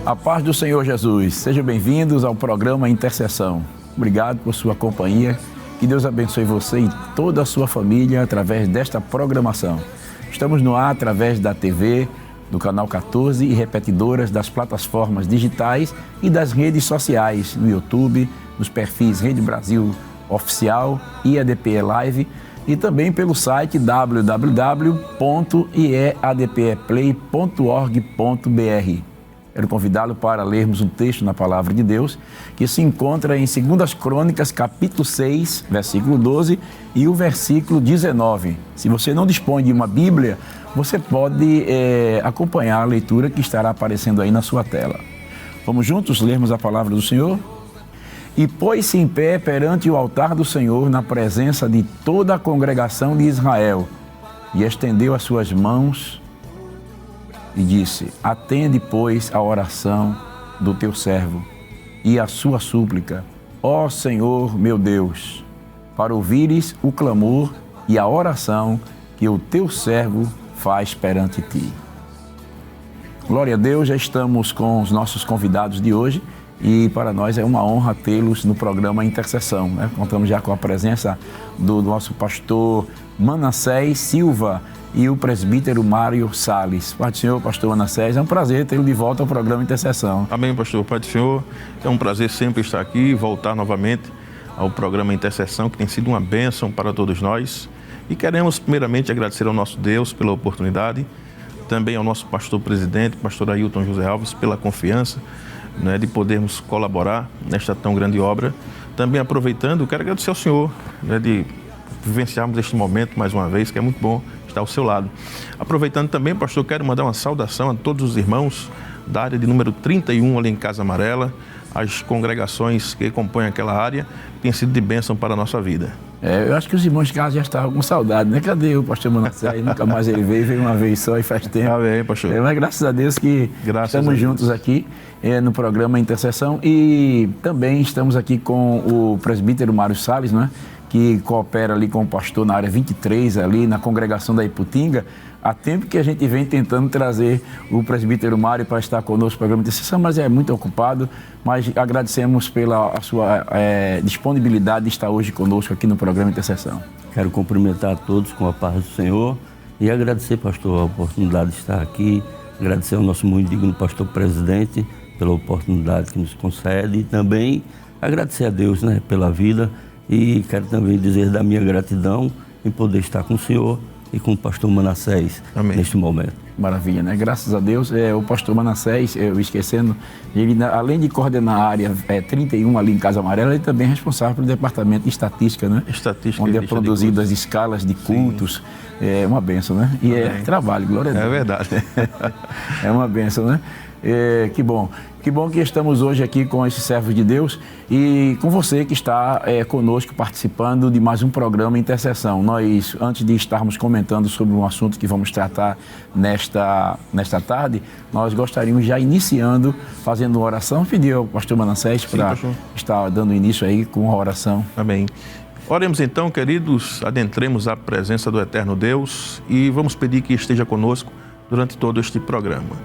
A paz do Senhor Jesus. Sejam bem-vindos ao programa Intercessão. Obrigado por sua companhia. Que Deus abençoe você e toda a sua família através desta programação. Estamos no ar através da TV, do Canal 14 e repetidoras das plataformas digitais e das redes sociais, no YouTube, nos perfis Rede Brasil Oficial e ADPE Live e também pelo site www.eadpeplay.org.br. Quero convidá-lo para lermos um texto na Palavra de Deus que se encontra em 2 Crônicas, capítulo 6, versículo 12 e o versículo 19. Se você não dispõe de uma Bíblia, você pode acompanhar a leitura que estará aparecendo aí na sua tela. Vamos juntos lermos a Palavra do Senhor? E pôs-se em pé perante o altar do Senhor na presença de toda a congregação de Israel e estendeu as suas mãos e disse: atende, pois, a oração do teu servo e a sua súplica, ó Senhor meu Deus, para ouvires o clamor e a oração que o teu servo faz perante ti. Glória a Deus, já estamos com os nossos convidados de hoje e para nós é uma honra tê-los no programa Intercessão, né? Contamos já com a presença do nosso pastor Manassés Silva e o presbítero Mário Salles. Pai do Senhor, pastor Manassés, é um prazer tê-lo de volta ao programa Intercessão. Amém, pastor. Pai do Senhor, é um prazer sempre estar aqui e voltar novamente ao programa Intercessão, que tem sido uma bênção para todos nós. E queremos primeiramente agradecer ao nosso Deus pela oportunidade, também ao nosso pastor presidente, pastor Ailton José Alves, pela confiança, né, de podermos colaborar nesta tão grande obra. Também aproveitando, quero agradecer ao Senhor, né, de vivenciarmos este momento mais uma vez, que é muito bom estar ao seu lado. Aproveitando também, pastor, quero mandar uma saudação a todos os irmãos da área de número 31, ali em Casa Amarela, as congregações que compõem aquela área, têm sido de bênção para a nossa vida. Eu acho que os irmãos de casa já estavam com saudade, né? Cadê o pastor Manassés? Nunca mais ele veio uma vez só e faz tempo. Amém, pastor. Mas graças a Deus que estamos juntos aqui no programa Intercessão e também estamos aqui com o presbítero Mário Salles, né? Que coopera ali com o pastor na área 23, ali na congregação da Iputinga. Há tempo que a gente vem tentando trazer o presbítero Mário para estar conosco no programa de intercessão, mas é muito ocupado, mas agradecemos pela sua disponibilidade de estar hoje conosco aqui no programa de intercessão. Quero cumprimentar a todos com a paz do Senhor e agradecer, pastor, a oportunidade de estar aqui, agradecer ao nosso muito digno pastor presidente pela oportunidade que nos concede e também agradecer a Deus, né, pela vida, e quero também dizer da minha gratidão em poder estar com o Senhor e com o pastor Manassés. Amém. Neste momento. Maravilha, né? Graças a Deus. O pastor Manassés, eu esquecendo, ele além de coordenar a área 31 ali em Casa Amarela, ele também é responsável pelo departamento de estatística, né? Estatística. Onde é produzido as escalas de cultos. Sim. É uma bênção, né? E é trabalho, glória a Deus. É verdade. É uma bênção, né? Que bom. Que bom que estamos hoje aqui com esses servos de Deus e com você que está conosco participando de mais um programa Intercessão. Nós, antes de estarmos comentando sobre um assunto que vamos tratar nesta tarde, nós gostaríamos já iniciando, fazendo uma oração. Pedir ao pastor Manassés para estar dando início aí com uma oração. Amém. Oremos então, queridos, adentremos a presença do eterno Deus e vamos pedir que esteja conosco durante todo este programa.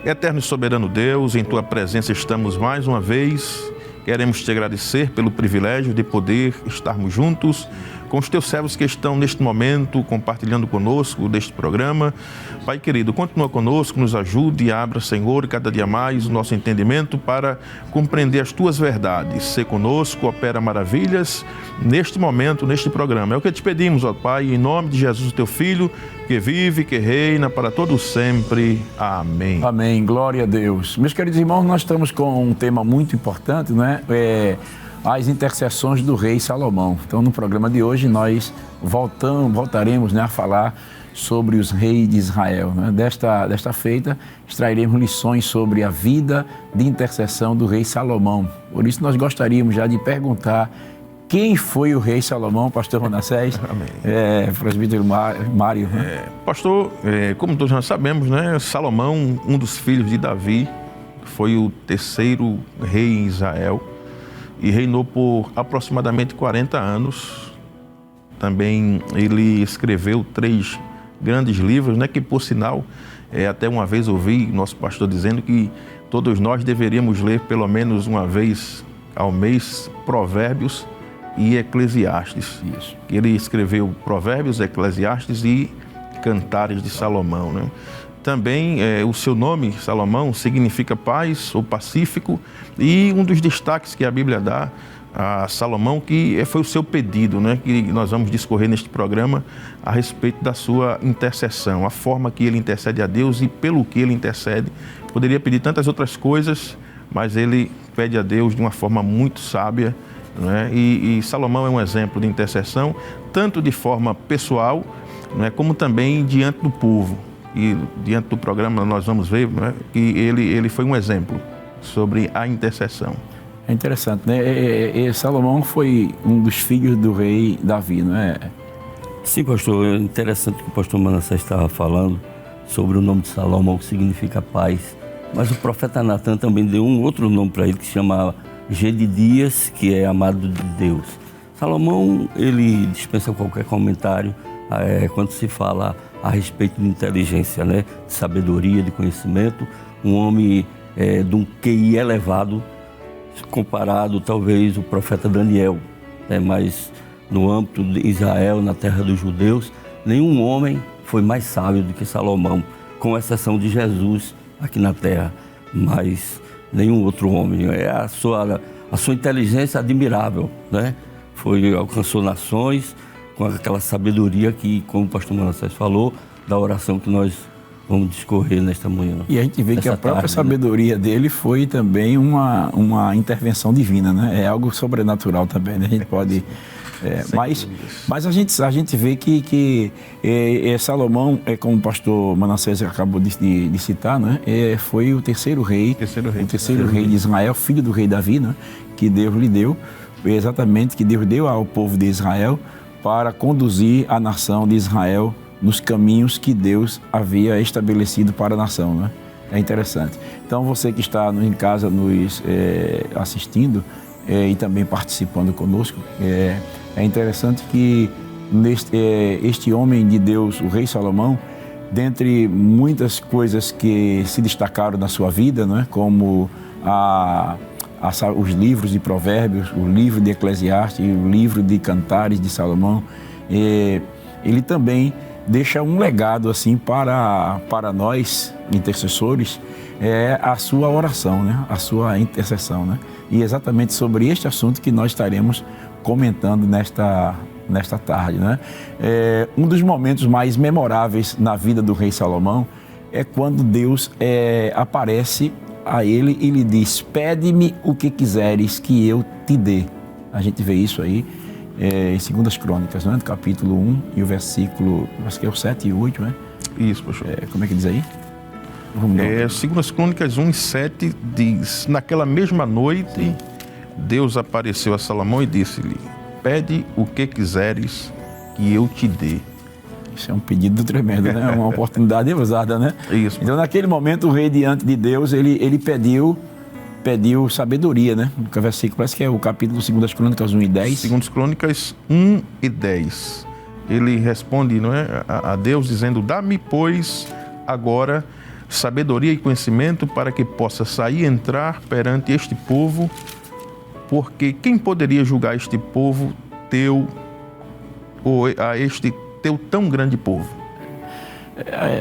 Eterno e soberano Deus, em Tua presença estamos mais uma vez. Queremos Te agradecer pelo privilégio de poder estarmos juntos com os Teus servos que estão neste momento compartilhando conosco deste programa. Pai querido, continua conosco, nos ajude e abra, Senhor, cada dia mais o nosso entendimento para compreender as Tuas verdades. Sê conosco, opera maravilhas neste momento, neste programa. É o que Te pedimos, ó Pai, em nome de Jesus, Teu Filho, que vive, que reina para todos sempre. Amém. Amém. Glória a Deus. Meus queridos irmãos, nós estamos com um tema muito importante, não é? As intercessões do rei Salomão. Então, no programa de hoje, nós voltaremos, né, a falar sobre os reis de Israel, né? Desta feita, extrairemos lições sobre a vida de intercessão do rei Salomão. Por isso, nós gostaríamos já de perguntar quem foi o rei Salomão, pastor Manassés? Amém. Presbítero Mário. Né? Pastor, como todos nós sabemos, né, Salomão, um dos filhos de Davi, foi o terceiro rei em Israel e reinou por aproximadamente 40 anos. Também ele escreveu 3 grandes livros, né, que por sinal, até uma vez ouvi nosso pastor dizendo que todos nós deveríamos ler pelo menos uma vez ao mês Provérbios e Eclesiastes. Isso. Ele escreveu Provérbios, Eclesiastes e Cantares de Salomão, né? Também o seu nome, Salomão, significa paz ou pacífico, e um dos destaques que a Bíblia dá a Salomão, que foi o seu pedido, né, que nós vamos discorrer neste programa a respeito da sua intercessão, a forma que ele intercede a Deus e pelo que ele intercede. Poderia pedir tantas outras coisas, mas ele pede a Deus de uma forma muito sábia, né? E Salomão é um exemplo de intercessão, tanto de forma pessoal, né, como também diante do povo. E diante do programa nós vamos ver, né, que ele foi um exemplo sobre a intercessão. É interessante, né? Salomão foi um dos filhos do rei Davi, não é? Sim, pastor. É interessante que o pastor Manassés estava falando sobre o nome de Salomão, que significa paz. Mas o profeta Natan também deu um outro nome para ele, que se chama Gedidias, que é amado de Deus. Salomão, ele dispensa qualquer comentário quando se fala a respeito de inteligência, né? De sabedoria, de conhecimento. Um homem de um QI elevado, comparado talvez o profeta Daniel, né? Mas no âmbito de Israel, na terra dos judeus, nenhum homem foi mais sábio do que Salomão, com exceção de Jesus aqui na terra, mas nenhum outro homem. A sua inteligência admirável, né? Alcançou nações com aquela sabedoria que, como o pastor Manassés falou, da oração que nós vamos discorrer nesta manhã. E a gente vê que a própria sabedoria dele foi também uma intervenção divina, né? É algo sobrenatural também, né? A gente pode... mas a gente vê que Salomão, como o pastor Manassés acabou de citar, né? Foi o terceiro rei de Israel, filho do rei Davi, né? Que Deus lhe deu, exatamente, que Deus deu ao povo de Israel para conduzir a nação de Israel nos caminhos que Deus havia estabelecido para a nação, né? É interessante. Então, você que está em casa nos assistindo e também participando conosco, é interessante que este homem de Deus, o rei Salomão, dentre muitas coisas que se destacaram na sua vida, né? Como os livros de Provérbios, o livro de Eclesiastes, o livro de Cantares de Salomão, ele também deixa um legado assim para nós, intercessores, a sua oração, né? A sua intercessão, né? E exatamente sobre este assunto que nós estaremos comentando nesta tarde, né? Um dos momentos mais memoráveis na vida do rei Salomão é quando Deus aparece a ele e lhe diz: pede-me o que quiseres que eu te dê. A gente vê isso aí em 2 Crônicas, né? Capítulo 1 e o versículo, acho que é o 7 e 8, né? Isso, pastor. Como é que diz aí? 2 Crônicas 1 e 7 diz: naquela mesma noite, sim, Deus apareceu a Salomão e disse-lhe: pede o que quiseres que eu te dê. Isso é um pedido tremendo, né? Uma oportunidade usada, né? Isso. Então, naquele momento, o rei diante de Deus, ele pediu sabedoria, né? No versículo, parece que é o capítulo 2 Crônicas 1 e 10. 2 Crônicas 1 e 10. Ele responde, não é, a Deus dizendo: dá-me, pois, agora sabedoria e conhecimento para que possa sair e entrar perante este povo, porque quem poderia julgar este povo teu, ou a este teu tão grande povo?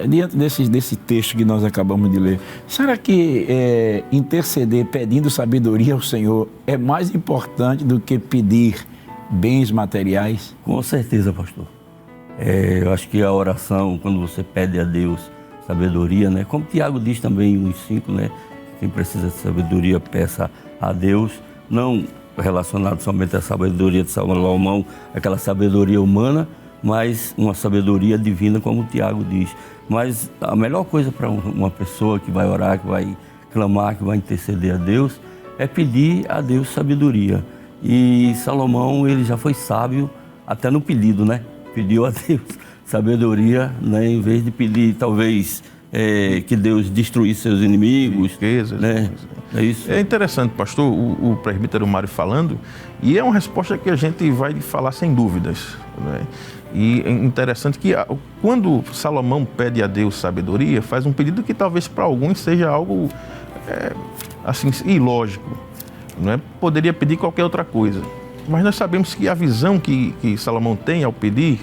Diante desse texto que nós acabamos de ler, será que interceder pedindo sabedoria ao Senhor é mais importante do que pedir bens materiais? Com certeza, pastor. Eu acho que a oração, quando você pede a Deus sabedoria, né? Como Tiago diz também nos 5, né? Quem precisa de sabedoria, peça a Deus, não relacionado somente à sabedoria de Salomão, aquela sabedoria humana, mas uma sabedoria divina, como o Tiago diz. Mas a melhor coisa para uma pessoa que vai orar, que vai clamar, que vai interceder a Deus, é pedir a Deus sabedoria. E Salomão, ele já foi sábio até no pedido, né? Pediu a Deus sabedoria, né? Em vez de pedir, talvez, que Deus destruísse seus inimigos. Riquezas, né? É isso. É interessante, pastor, o presbítero Mário falando, e é uma resposta que a gente vai falar sem dúvidas, né? E é interessante que quando Salomão pede a Deus sabedoria, faz um pedido que talvez para alguns seja algo assim, ilógico, não é? Poderia pedir qualquer outra coisa. Mas nós sabemos que a visão que Salomão tem ao pedir,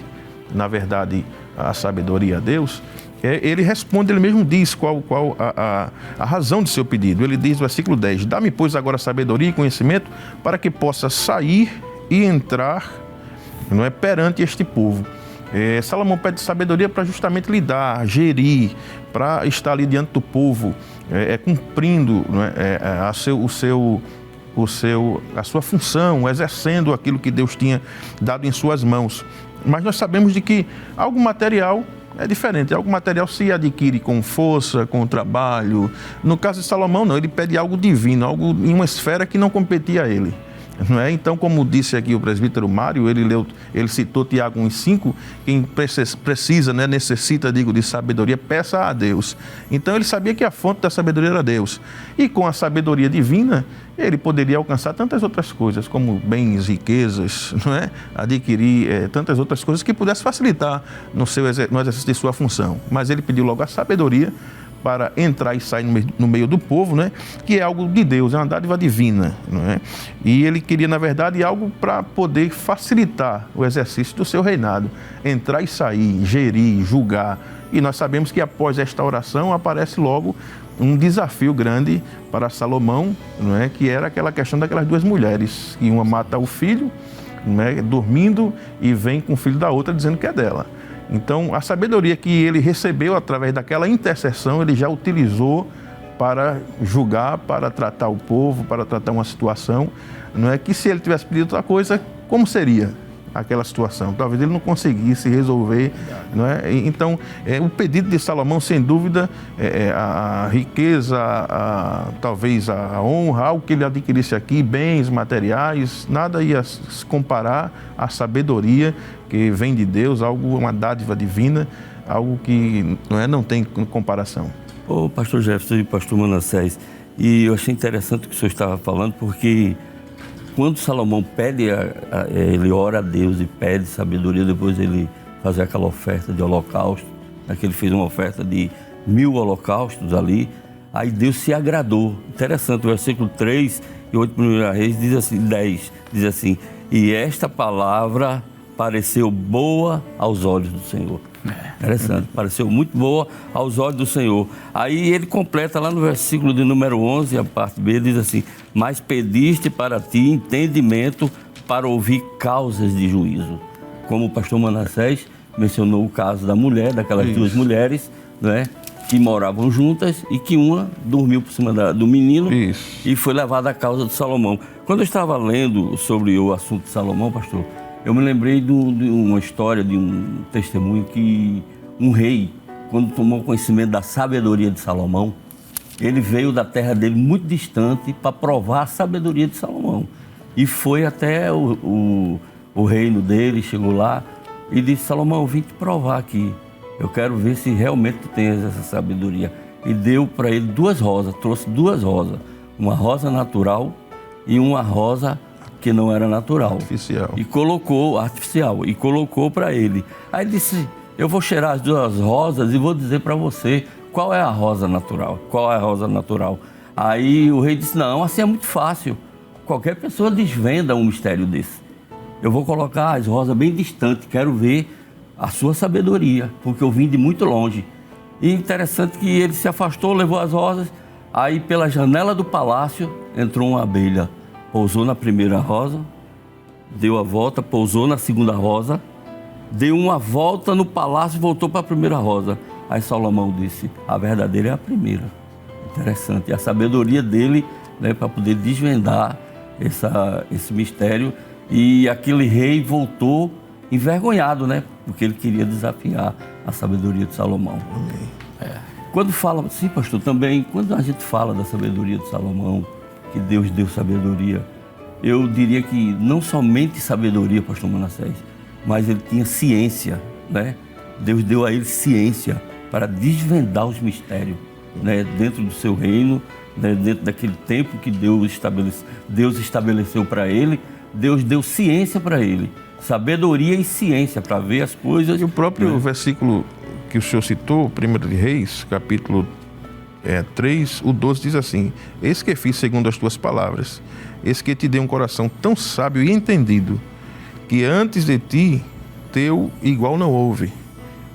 na verdade, a sabedoria a Deus, ele responde, ele mesmo diz qual a razão de seu pedido. Ele diz no versículo 10, dá-me, pois, agora sabedoria e conhecimento para que possa sair e entrar, não é, perante este povo. Salomão pede sabedoria para justamente lidar, gerir, para estar ali diante do povo, cumprindo, não é, a sua função, exercendo aquilo que Deus tinha dado em suas mãos. Mas nós sabemos de que algo material é diferente. Algo material se adquire com força, com trabalho. No caso de Salomão, não. Ele pede algo divino, algo em uma esfera que não competia a ele. Não é? Então, como disse aqui o presbítero Mário, ele citou Tiago 1,5, quem precisa, né, necessita, de sabedoria, peça a Deus. Então, ele sabia que a fonte da sabedoria era Deus. E com a sabedoria divina, ele poderia alcançar tantas outras coisas, como bens, riquezas, não é? Adquirir tantas outras coisas que pudesse facilitar no exercício de sua função. Mas ele pediu logo a sabedoria para entrar e sair no meio do povo, né? Que é algo de Deus, é uma dádiva divina, não é? E ele queria, na verdade, algo para poder facilitar o exercício do seu reinado, entrar e sair, gerir, julgar. E nós sabemos que após esta oração aparece logo um desafio grande para Salomão, não é? Que era aquela questão daquelas duas mulheres, que uma mata o filho, não é? Dormindo, e vem com o filho da outra dizendo que é dela. Então, a sabedoria que ele recebeu através daquela intercessão, ele já utilizou para julgar, para tratar o povo, para tratar uma situação. Não é que se ele tivesse pedido outra coisa, como seria aquela situação? Talvez ele não conseguisse resolver, não é? Então, o pedido de Salomão, sem dúvida, a riqueza, talvez a honra, algo que ele adquirisse aqui, bens materiais, nada ia se comparar à sabedoria que vem de Deus, uma dádiva divina, algo que não tem comparação. Ô, pastor Jefferson e pastor Manassés, e eu achei interessante o que o senhor estava falando, porque quando Salomão pede, ele ora a Deus e pede sabedoria, depois ele fazer aquela oferta de holocausto, que ele fez uma oferta de 1000 holocaustos ali, aí Deus se agradou. Interessante, o versículo 3 e 8 1 Reis diz assim, 10, diz assim, e esta palavra pareceu boa aos olhos do Senhor. Interessante, pareceu muito boa aos olhos do Senhor. Aí ele completa lá no versículo de número 11, a parte B, diz assim, mas pediste para ti entendimento para ouvir causas de juízo. Como o pastor Manassés mencionou o caso da mulher, daquelas duas mulheres, né, que moravam juntas e que uma dormiu por cima do menino e foi levada à causa de Salomão. Quando eu estava lendo sobre o assunto de Salomão, pastor, eu me lembrei de uma história, de um testemunho que um rei, quando tomou conhecimento da sabedoria de Salomão, ele veio da terra dele muito distante para provar a sabedoria de Salomão. E foi até o reino dele, chegou lá e disse, Salomão, eu vim te provar aqui. Eu quero ver se realmente tu tens essa sabedoria. E deu para ele 2 rosas, trouxe 2 rosas. Uma rosa natural e uma rosa que não era natural. Artificial. E colocou para ele. Aí ele disse, eu vou cheirar as 2 rosas e vou dizer para você qual é a rosa natural. Qual é a rosa natural? Aí o rei disse, não, assim é muito fácil. Qualquer pessoa desvenda um mistério desse. Eu vou colocar as rosas bem distantes, quero ver a sua sabedoria, porque eu vim de muito longe. E interessante que ele se afastou, levou as rosas, aí pela janela do palácio entrou uma abelha. Pousou na primeira rosa, deu a volta, pousou na segunda rosa, deu uma volta no palácio e voltou para a primeira rosa. Aí Salomão disse, a verdadeira é a primeira. Interessante. E a sabedoria dele, né, para poder desvendar esse mistério. E aquele rei voltou envergonhado, né? Porque ele queria desafiar a sabedoria de Salomão. Quando fala, sim, pastor, também, quando a gente fala da sabedoria de Salomão, que Deus deu sabedoria, eu diria que não somente sabedoria, pastor Manassés, mas ele tinha ciência, né? Deus deu a ele ciência para desvendar os mistérios, né? Dentro do seu reino, né? Dentro daquele tempo que Deus estabeleceu para ele, Deus deu ciência para ele, sabedoria e ciência para ver as coisas. E o próprio versículo que o senhor citou, 1 de Reis, capítulo 3, o 12 diz assim: eis que fiz segundo as tuas palavras, eis que te dei um coração tão sábio e entendido, que antes de ti teu igual não houve,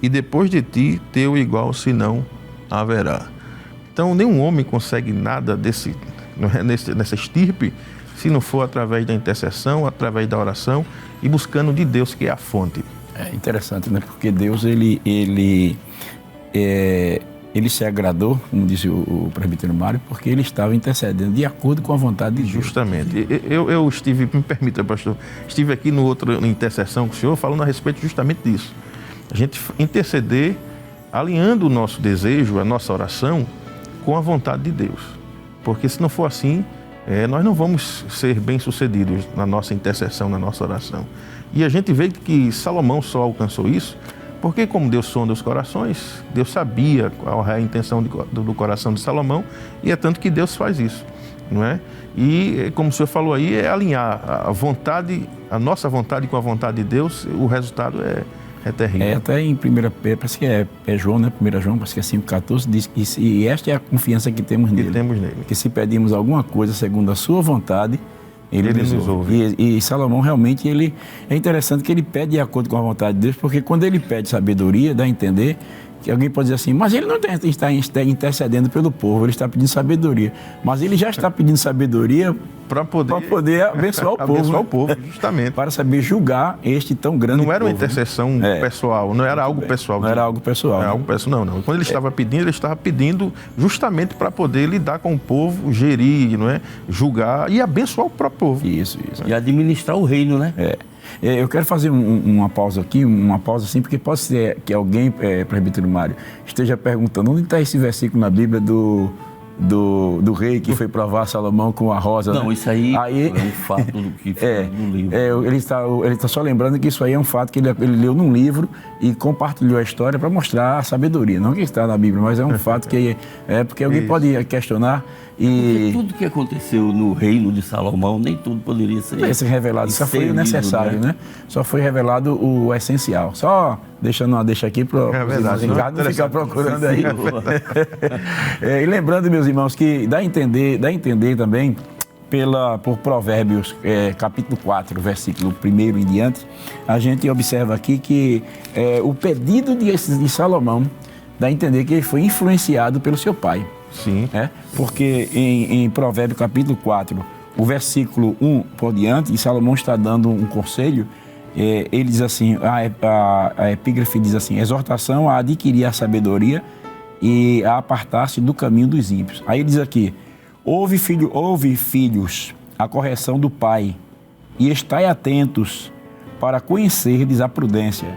e depois de ti teu igual se não haverá. Então nenhum homem consegue nada nessa estirpe se não for através da intercessão, através da oração e buscando de Deus, que é a fonte. É interessante, né? Porque Deus, ele se agradou, como disse o presbítero Mário, porque ele estava intercedendo de acordo com a vontade de Deus. Justamente. Eu estive, me permita, pastor, estive aqui no outro intercessão com o senhor falando a respeito justamente disso. A gente interceder, alinhando o nosso desejo, a nossa oração, com a vontade de Deus. Porque se não for assim, nós não vamos ser bem-sucedidos na nossa intercessão, na nossa oração. E a gente vê que Salomão só alcançou isso porque, como Deus sonda os corações, Deus sabia qual é a intenção do coração de Salomão, e é tanto que Deus faz isso, não é? E, como o senhor falou aí, é alinhar a vontade, a nossa vontade com a vontade de Deus, o resultado é terrível. Até em 1 Pedro, parece que é João, né? 1 João, parece que é 5,14, diz que e esta é a confiança que temos nele. Que se pedimos alguma coisa segundo a sua vontade, ele nos ouve. E Salomão realmente, é interessante que ele pede de acordo com a vontade de Deus, porque quando ele pede sabedoria, dá a entender que alguém pode dizer assim, mas ele não está intercedendo pelo povo, ele está pedindo sabedoria. Mas ele já está pedindo sabedoria para poder abençoar o povo. Abençoar o povo, justamente. Para saber julgar este tão grande povo. Não era uma intercessão pessoal, não era algo pessoal. Não era algo pessoal. Não era algo pessoal, não. Quando ele estava pedindo justamente para poder lidar com o povo, gerir, não é? Julgar e abençoar o próprio povo. Isso. E administrar o reino, né? Eu quero fazer uma pausa aqui, assim, porque pode ser que alguém, presbítero Mário, esteja perguntando onde está esse versículo na Bíblia do rei que foi provar Salomão com a rosa. Não, né? Isso aí é um fato do que foi no livro. Ele está só lembrando que isso aí é um fato que ele leu num livro e compartilhou a história para mostrar a sabedoria. Não que está na Bíblia, mas é um fato que porque alguém pode questionar. Porque tudo que aconteceu no reino de Salomão, nem tudo poderia ser revelado. Só foi o necessário, né? Só foi revelado o essencial. Só deixando uma deixa aqui para o Ricardo não ficar procurando aí. E lembrando, meus irmãos, que dá a entender também por Provérbios, capítulo 4, versículo 1 em diante, a gente observa aqui que o pedido de Salomão dá a entender que ele foi influenciado pelo seu pai. Sim. Porque em Provérbios capítulo 4, o versículo 1 por diante, e Salomão está dando um conselho, ele diz assim, a epígrafe diz assim, exortação a adquirir a sabedoria e a apartar-se do caminho dos ímpios. Aí ele diz aqui, ouve filhos, a correção do pai, e estai atentos para conhecerdes a prudência,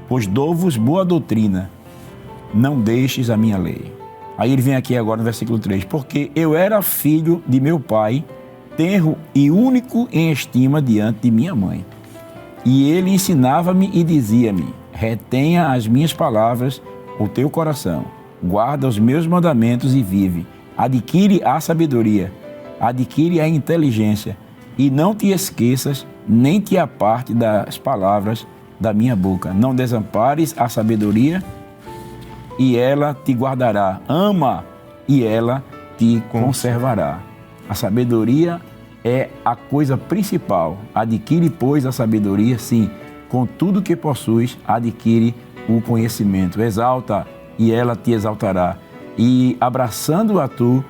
pois dou-vos boa doutrina, não deixes a minha lei. Aí ele vem aqui agora no versículo 3. Porque eu era filho de meu pai, tenro e único em estima diante de minha mãe. E ele ensinava-me e dizia-me, retenha as minhas palavras, o teu coração, guarda os meus mandamentos e vive. Adquire a sabedoria, adquire a inteligência, e não te esqueças, nem te aparte das palavras da minha boca. Não desampares a sabedoria, e ela te guardará. Ama, e ela te conservará. A sabedoria é a coisa principal. Adquire, pois, a sabedoria, sim. Com tudo que possuis, adquire o conhecimento. Exalta, e ela te exaltará. E abraçando-a tu,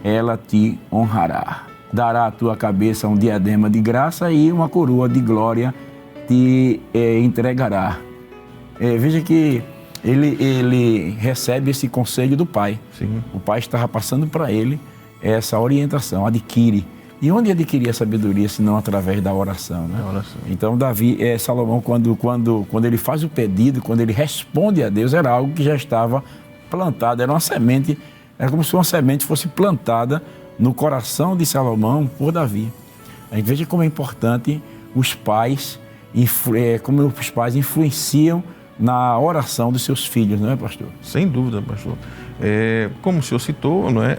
ela te honrará. Dará à tua cabeça um diadema de graça e uma coroa de glória te entregará. Veja que ele recebe esse conselho do pai. Sim. O pai estava passando para ele essa orientação, adquire. E onde adquirir a sabedoria, se não através da oração, né? Então, Salomão, quando ele faz o pedido, quando ele responde a Deus, era algo que já estava plantado, era uma semente, era como se uma semente fosse plantada no coração de Salomão por Davi. A gente veja como é importante os pais, como os pais influenciam na oração dos seus filhos, não é, pastor? Sem dúvida, pastor. Como o senhor citou, não é?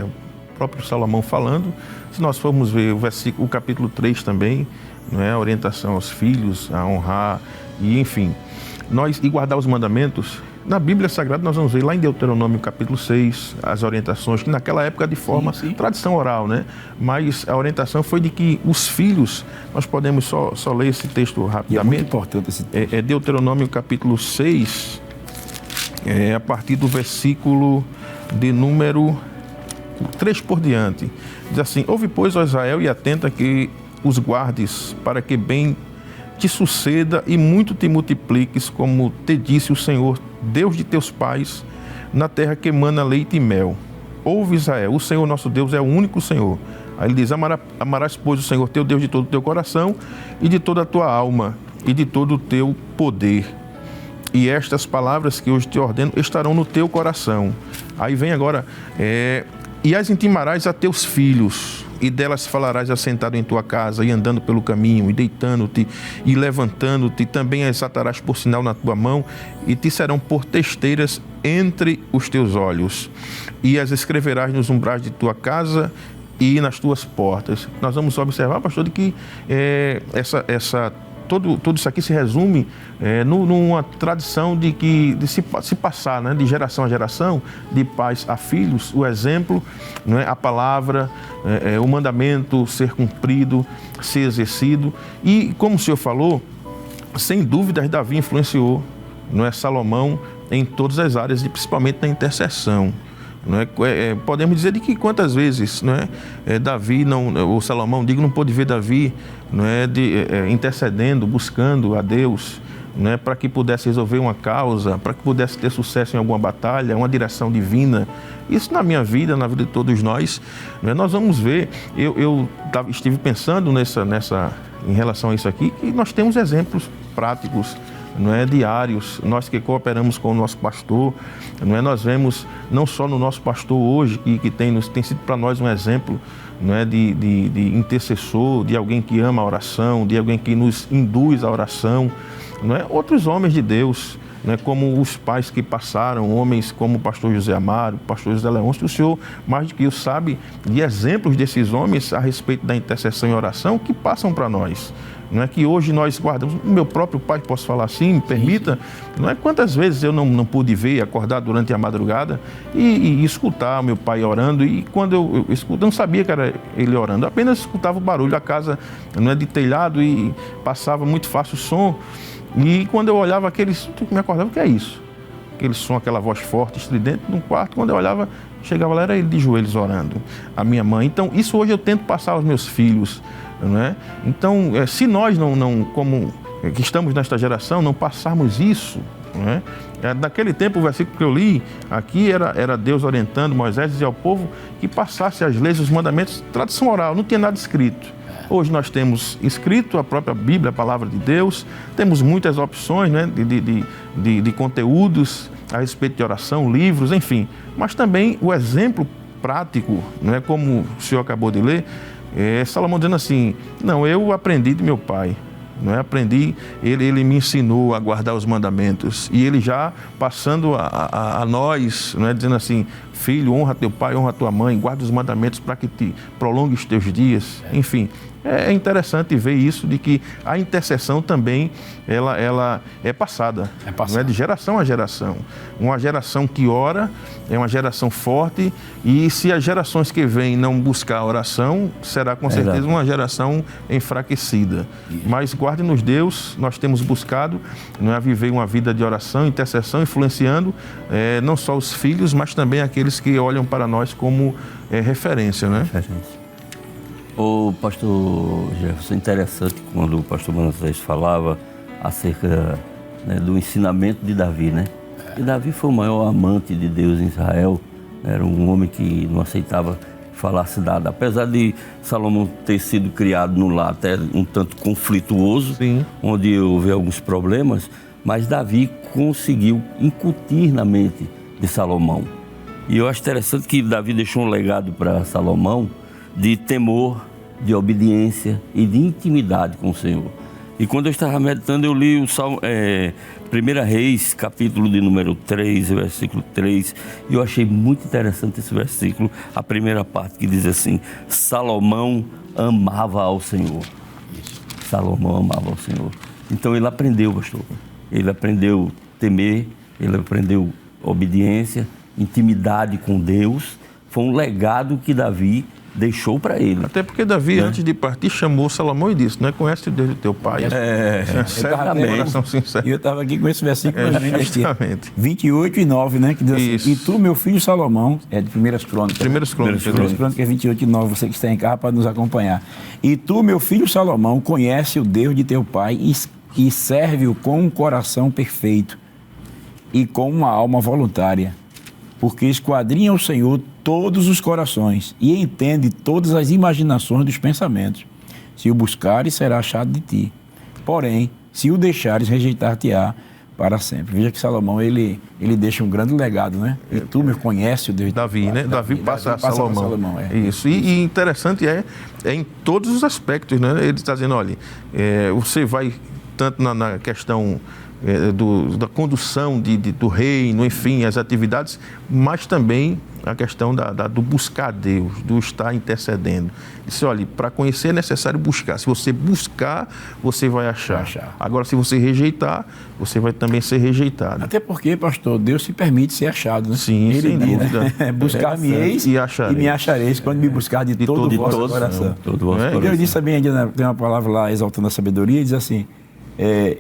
O próprio Salomão falando, se nós formos ver o capítulo 3 também, não é? A orientação aos filhos, a honrar, e enfim, e guardar os mandamentos, Na Bíblia Sagrada nós vamos ver lá em Deuteronômio capítulo 6, as orientações, que naquela época de forma tradição oral, né? Mas a orientação foi de que os filhos, nós podemos só ler esse texto rapidamente. E é muito importante esse texto. É Deuteronômio capítulo 6, a partir do versículo de número 3 por diante. Diz assim: ouve, pois, ó Israel, e atenta que os guardes, para que bem te suceda e muito te multipliques, como te disse o Senhor, Deus de teus pais, na terra que emana leite e mel. Ouve, Israel, o Senhor nosso Deus é o único Senhor. Aí ele diz: amarás, pois, o Senhor teu Deus de todo o teu coração e de toda a tua alma e de todo o teu poder. E estas palavras que hoje te ordeno estarão no teu coração. Aí vem agora, e as intimarás a teus filhos, e delas falarás assentado em tua casa, e andando pelo caminho, e deitando-te, e levantando-te, também as atarás por sinal na tua mão, e te serão por testeiras entre os teus olhos, e as escreverás nos umbrais de tua casa e nas tuas portas. Nós vamos observar, pastor, de que tudo isso aqui se resume numa tradição de se passar, né, de geração a geração, de pais a filhos, o exemplo, né, a palavra, o mandamento ser cumprido, ser exercido. E, como o senhor falou, sem dúvidas, Davi influenciou, não é, Salomão em todas as áreas, e principalmente na intercessão. Não é? Podemos dizer de que quantas vezes, não é, Davi, ou Salomão, não pôde ver Davi, não é, intercedendo, buscando a Deus, não é, para que pudesse resolver uma causa, para que pudesse ter sucesso em alguma batalha, uma direção divina. Isso na minha vida, na vida de todos nós, não é? Nós vamos ver. Eu estive pensando em relação a isso aqui, que nós temos exemplos práticos, não é, diários. Nós que cooperamos com o nosso pastor, não é, nós vemos não só no nosso pastor hoje, que tem sido para nós um exemplo, não é, de intercessor, de alguém que ama a oração, de alguém que nos induz à oração, não é, outros homens de Deus, não é, como os pais que passaram, homens como o pastor José Amaro, o pastor José Leôncio. O senhor, mais do que eu, sabe de exemplos desses homens a respeito da intercessão e oração que passam para nós. Não é que hoje nós guardamos, o meu próprio pai, posso falar assim, me permita, não é, quantas vezes eu não pude ver, acordar durante a madrugada e escutar meu pai orando, e quando eu escuto, eu não sabia que era ele orando, apenas escutava o barulho da casa, não é, de telhado, e passava muito fácil o som, e quando eu olhava me acordava, o que é isso? Aquele som, aquela voz forte, estridente no quarto, quando eu olhava, chegava lá, era ele de joelhos orando, a minha mãe. Então, isso hoje eu tento passar aos meus filhos, não é? Então, se nós como que estamos nesta geração, não passarmos isso, não é? Naquele tempo, o versículo que eu li aqui era Deus orientando Moisés, dizia ao povo que passasse as leis, os mandamentos, tradição oral, não tinha nada escrito. Hoje nós temos escrito a própria Bíblia, a palavra de Deus, temos muitas opções, né, de conteúdos a respeito de oração, livros, enfim. Mas também o exemplo prático, não é, como o senhor acabou de ler, Salomão dizendo assim: não, eu aprendi de meu pai, não é? Aprendi, ele me ensinou a guardar os mandamentos, e ele já passando a nós, não é? Dizendo assim: filho, honra teu pai, honra tua mãe, guarda os mandamentos para que te prolongue os teus dias. Enfim, é interessante ver isso, de que a intercessão também ela é passada, não é, de geração a geração. Uma geração que ora é uma geração forte, e se as gerações que vêm não buscar a oração, será com certeza uma geração enfraquecida. Mas guarde-nos Deus, nós temos buscado, não é, viver uma vida de oração, intercessão, influenciando não só os filhos, mas também aqueles que olham para nós como referência, né? O pastor Jefferson, interessante quando o pastor Manassés falava acerca, né, do ensinamento de Davi, né? E Davi foi o maior amante de Deus em Israel, era um homem que não aceitava falar cidade, apesar de Salomão ter sido criado num lar até um tanto conflituoso, sim, onde houve alguns problemas, mas Davi conseguiu incutir na mente de Salomão. E eu acho interessante que Davi deixou um legado para Salomão de temor, de obediência e de intimidade com o Senhor. E quando eu estava meditando, eu li o Salmo, 1 Reis, capítulo de número 3, versículo 3, e eu achei muito interessante esse versículo, a primeira parte, que diz assim: Salomão amava ao Senhor. Salomão amava ao Senhor. Então ele aprendeu, pastor, ele aprendeu a temer, ele aprendeu obediência, intimidade com Deus. Foi um legado que Davi deixou para ele. Até porque Davi, antes de partir, chamou Salomão e disse, conhece Deus do teu pai. Eu estava aqui com esse versículo 28 e 9, né? Que diz assim, e tu, meu filho Salomão, é de Primeiras Crônicas. Primeiras Crônicas, 28 e 9, você que está em casa para nos acompanhar. E tu, meu filho Salomão, conhece o Deus de teu pai e serve-o com um coração perfeito e com uma alma voluntária, porque esquadrinha o Senhor todos os corações e entende todas as imaginações dos pensamentos. Se o buscares, será achado de ti. Porém, se o deixares, rejeitar-te-á para sempre. Veja que Salomão, ele deixa um grande legado, né? E tu me conhece o Deus de Davi, né? Davi passa a Salomão. Isso. E interessante é em todos os aspectos, né? Ele está dizendo, olha, você vai tanto na questão da condução do reino, enfim, as atividades, mas também a questão do buscar Deus, do estar intercedendo. Disse, olha, para conhecer é necessário buscar. Se você buscar, você vai achar. Agora, se você rejeitar, você vai também ser rejeitado. Até porque, pastor, Deus se permite ser achado, né? Sim, Ele sem dúvida. Né? Buscar-me-eis e me achareis quando me buscar de todo o vosso coração. Deus disse também, tem uma palavra lá exaltando a sabedoria, e diz assim,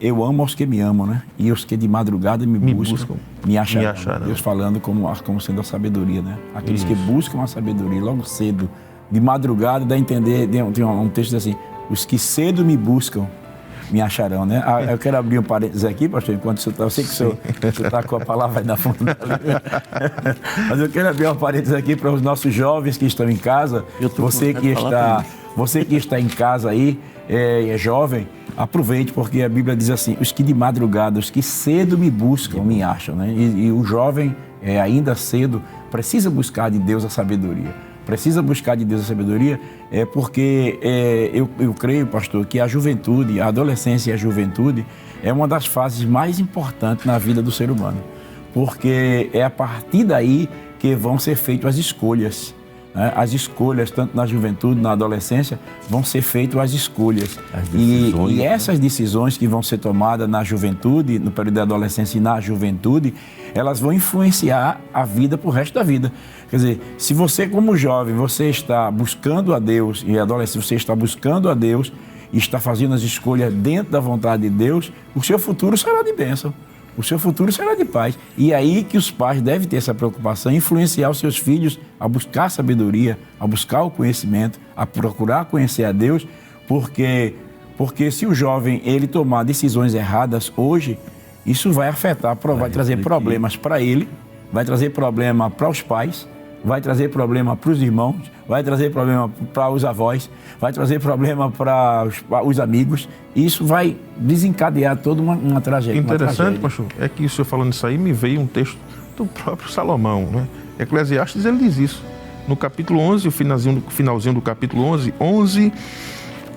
eu amo aos que me amam, né? E os que de madrugada me buscam, me acharão. Deus falando como sendo a sabedoria, né? Aqueles que buscam a sabedoria logo cedo, de madrugada, dá a entender, tem um texto assim, os que cedo me buscam, me acharão, né? Eu quero abrir um parênteses aqui, pastor, enquanto você está, eu sei que o senhor está com a palavra aí na fonte da língua, mas eu quero abrir um parênteses aqui para os nossos jovens que estão em casa, você que está em casa aí, é jovem, aproveite, porque a Bíblia diz assim, os que de madrugada, os que cedo me buscam, me acham, né? E o jovem, ainda cedo, precisa buscar de Deus a sabedoria. Precisa buscar de Deus a sabedoria, porque eu creio, pastor, que a juventude, a adolescência e a juventude é uma das fases mais importantes na vida do ser humano. Porque é a partir daí que vão ser feitas as escolhas. As escolhas, tanto na juventude, na adolescência, vão ser feitas as escolhas. E essas decisões que vão ser tomadas na juventude, no período da adolescência e na juventude, elas vão influenciar a vida para o resto da vida. Quer dizer, se você como jovem, você está buscando a Deus, e adolescente, você está buscando a Deus e está fazendo as escolhas dentro da vontade de Deus, o seu futuro será de bênção. O seu futuro será de paz. E é aí que os pais devem ter essa preocupação, influenciar os seus filhos a buscar sabedoria, a buscar o conhecimento, a procurar conhecer a Deus, porque se o jovem ele tomar decisões erradas hoje, isso vai afetar, vai trazer problemas para ele, vai trazer problema para os pais, vai trazer problema para os irmãos, vai trazer problema para os avós, vai trazer problema para os amigos. Isso vai desencadear toda uma tragédia. Interessante, pastor, é que o senhor falando isso aí, me veio um texto do próprio Salomão, né? Eclesiastes, ele diz isso. No capítulo 11, o finalzinho do capítulo 11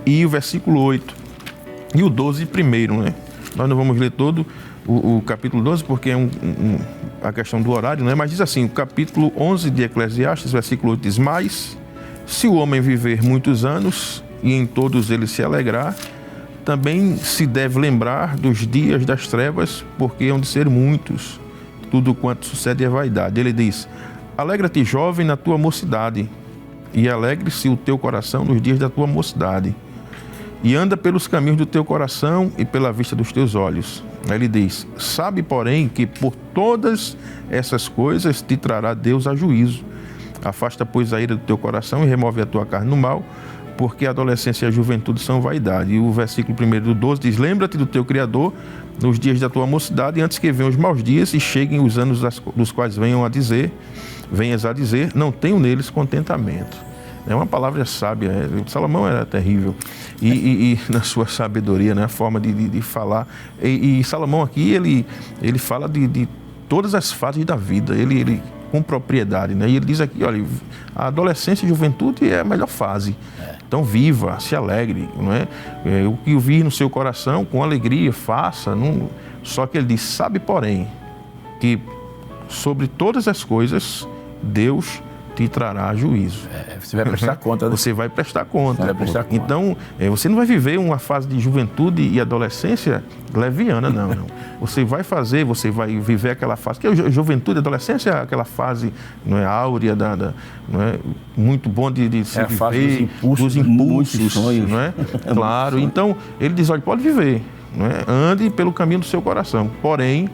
e o versículo 8. E o 12 primeiro, né? Nós não vamos ler todo o capítulo 12, porque é a questão do horário, né? Mas diz assim, o capítulo 11 de Eclesiastes, versículo 8, diz, mas se o homem viver muitos anos e em todos eles se alegrar, também se deve lembrar dos dias das trevas, porque hão de ser muitos. Tudo quanto sucede é vaidade. Ele diz, alegra-te, jovem, na tua mocidade, e alegre-se o teu coração nos dias da tua mocidade. E anda pelos caminhos do teu coração e pela vista dos teus olhos. Aí ele diz, sabe, porém, que por todas essas coisas te trará Deus a juízo. Afasta, pois, a ira do teu coração e remove a tua carne no mal, porque a adolescência e a juventude são vaidade. E o versículo 1 do 12 diz, lembra-te do teu Criador nos dias da tua mocidade, antes que venham os maus dias e cheguem os anos dos quais venhas a dizer, não tenho neles contentamento. É uma palavra sábia. Salomão era terrível. E na sua sabedoria, né, a forma de falar. E Salomão aqui, ele fala de todas as fases da vida. Ele com propriedade, né? E ele diz aqui, olha, a adolescência e a juventude é a melhor fase. Então viva, se alegre, não é? O que ouvir no seu coração, com alegria, faça. Não... Só que ele diz, sabe, porém, que sobre todas as coisas, Deus te trará juízo. Você vai prestar conta. Você vai prestar conta. Vai prestar conta. Então, você não vai viver uma fase de juventude e adolescência leviana, não. Você vai viver aquela fase, que a juventude, a adolescência é aquela fase, não é, áurea, não é, muito bom de se viver, fase dos impulsos, não é? Claro, então, ele diz, olha, pode viver, não é? Ande pelo caminho do seu coração, porém,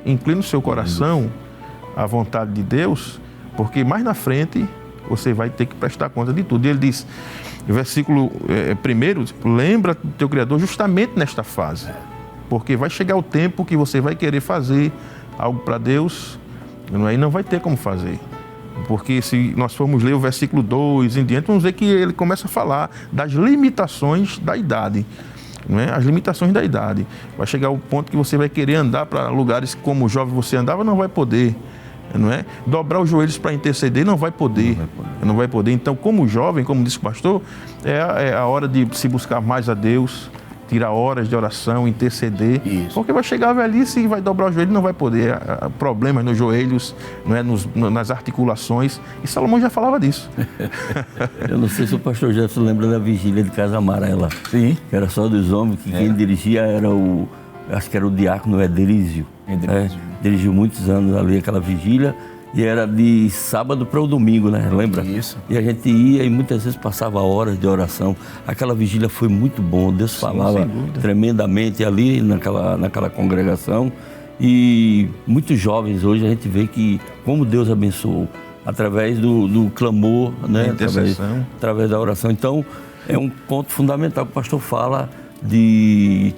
incline o seu coração à vontade de Deus, porque mais na frente você vai ter que prestar conta de tudo. E ele diz, no versículo 1, lembra do teu Criador justamente nesta fase, porque vai chegar o tempo que você vai querer fazer algo para Deus, não é? E não vai ter como fazer. Porque se nós formos ler o versículo 2 em diante, vamos ver que ele começa a falar das limitações da idade. Não é? As limitações da idade. Vai chegar o ponto que você vai querer andar para lugares que como jovem você andava, não vai poder. Não é? Dobrar os joelhos para interceder, não vai poder. Não vai poder. Então, como jovem, como disse o pastor, é a hora de se buscar mais a Deus, tirar horas de oração, interceder. Isso. Porque vai chegar a velhice e vai dobrar os joelhos, não vai poder. Há problemas nos joelhos, não é? Nas articulações. E Salomão já falava disso. Eu não sei se o pastor Jefferson lembra da vigília de Casa Amarela. Sim. Que era só dos homens, que quem dirigia era acho que era o diácono Edrísio. Dirigiu muitos anos ali aquela vigília. E era de sábado para o domingo, né? Lembra? Isso. E a gente ia e muitas vezes passava horas de oração. Aquela vigília foi muito bom. Deus falava tremendamente ali naquela congregação. E muitos jovens hoje a gente vê que como Deus abençoou através do clamor, né? Através da oração. Então, é um ponto fundamental que o pastor fala de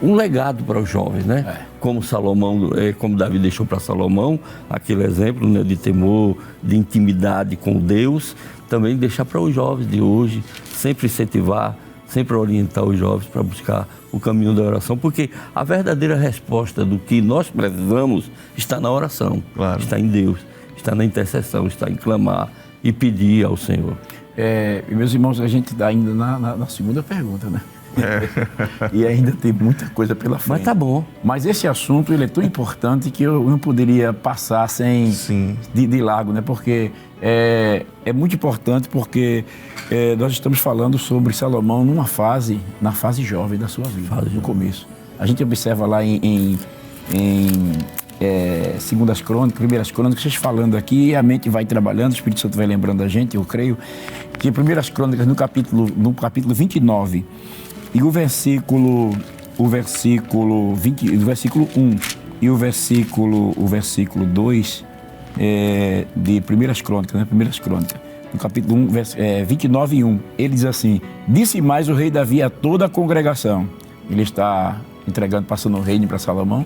um legado para os jovens, né? Como Salomão, como Davi deixou para Salomão, aquele exemplo, né, de temor, de intimidade com Deus, também deixar para os jovens de hoje, sempre incentivar, sempre orientar os jovens para buscar o caminho da oração, porque a verdadeira resposta do que nós precisamos está na oração, está em Deus, está na intercessão, está em clamar e pedir ao Senhor. E meus irmãos, a gente está ainda na segunda pergunta, né? E ainda tem muita coisa pela frente. Mas tá bom. Mas esse assunto ele é tão importante que eu não poderia passar sem de largo, né? Porque é muito importante porque nós estamos falando sobre Salomão na fase jovem da sua vida, no começo. A gente observa lá em Segundas Crônicas, Primeiras Crônicas, vocês falando aqui, a mente vai trabalhando, o Espírito Santo vai lembrando a gente, eu creio, que em Primeiras Crônicas, no capítulo 29, e o versículo 1 e o versículo 2 de Primeiras Crônicas, né? Primeiras Crônicas, no capítulo 1, 29 e 1, ele diz assim: disse mais o rei Davi a toda a congregação. Ele está passando o reino para Salomão,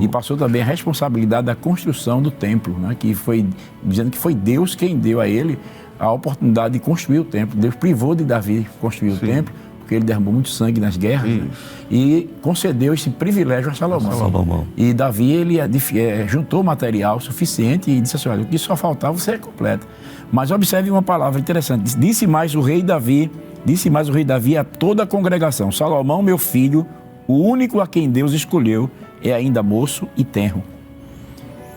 e passou também a responsabilidade da construção do templo, né? Que foi dizendo que foi Deus quem deu a ele a oportunidade de construir o templo. Deus privou de Davi construir o templo, porque ele derramou muito sangue nas guerras, né? E concedeu esse privilégio a Salomão. E Davi, ele juntou material suficiente e disse assim: olha, o que só faltava você é completo. Mas observe uma palavra interessante: disse mais o rei Davi a toda a congregação: Salomão, meu filho, o único a quem Deus escolheu, é ainda moço e tenro.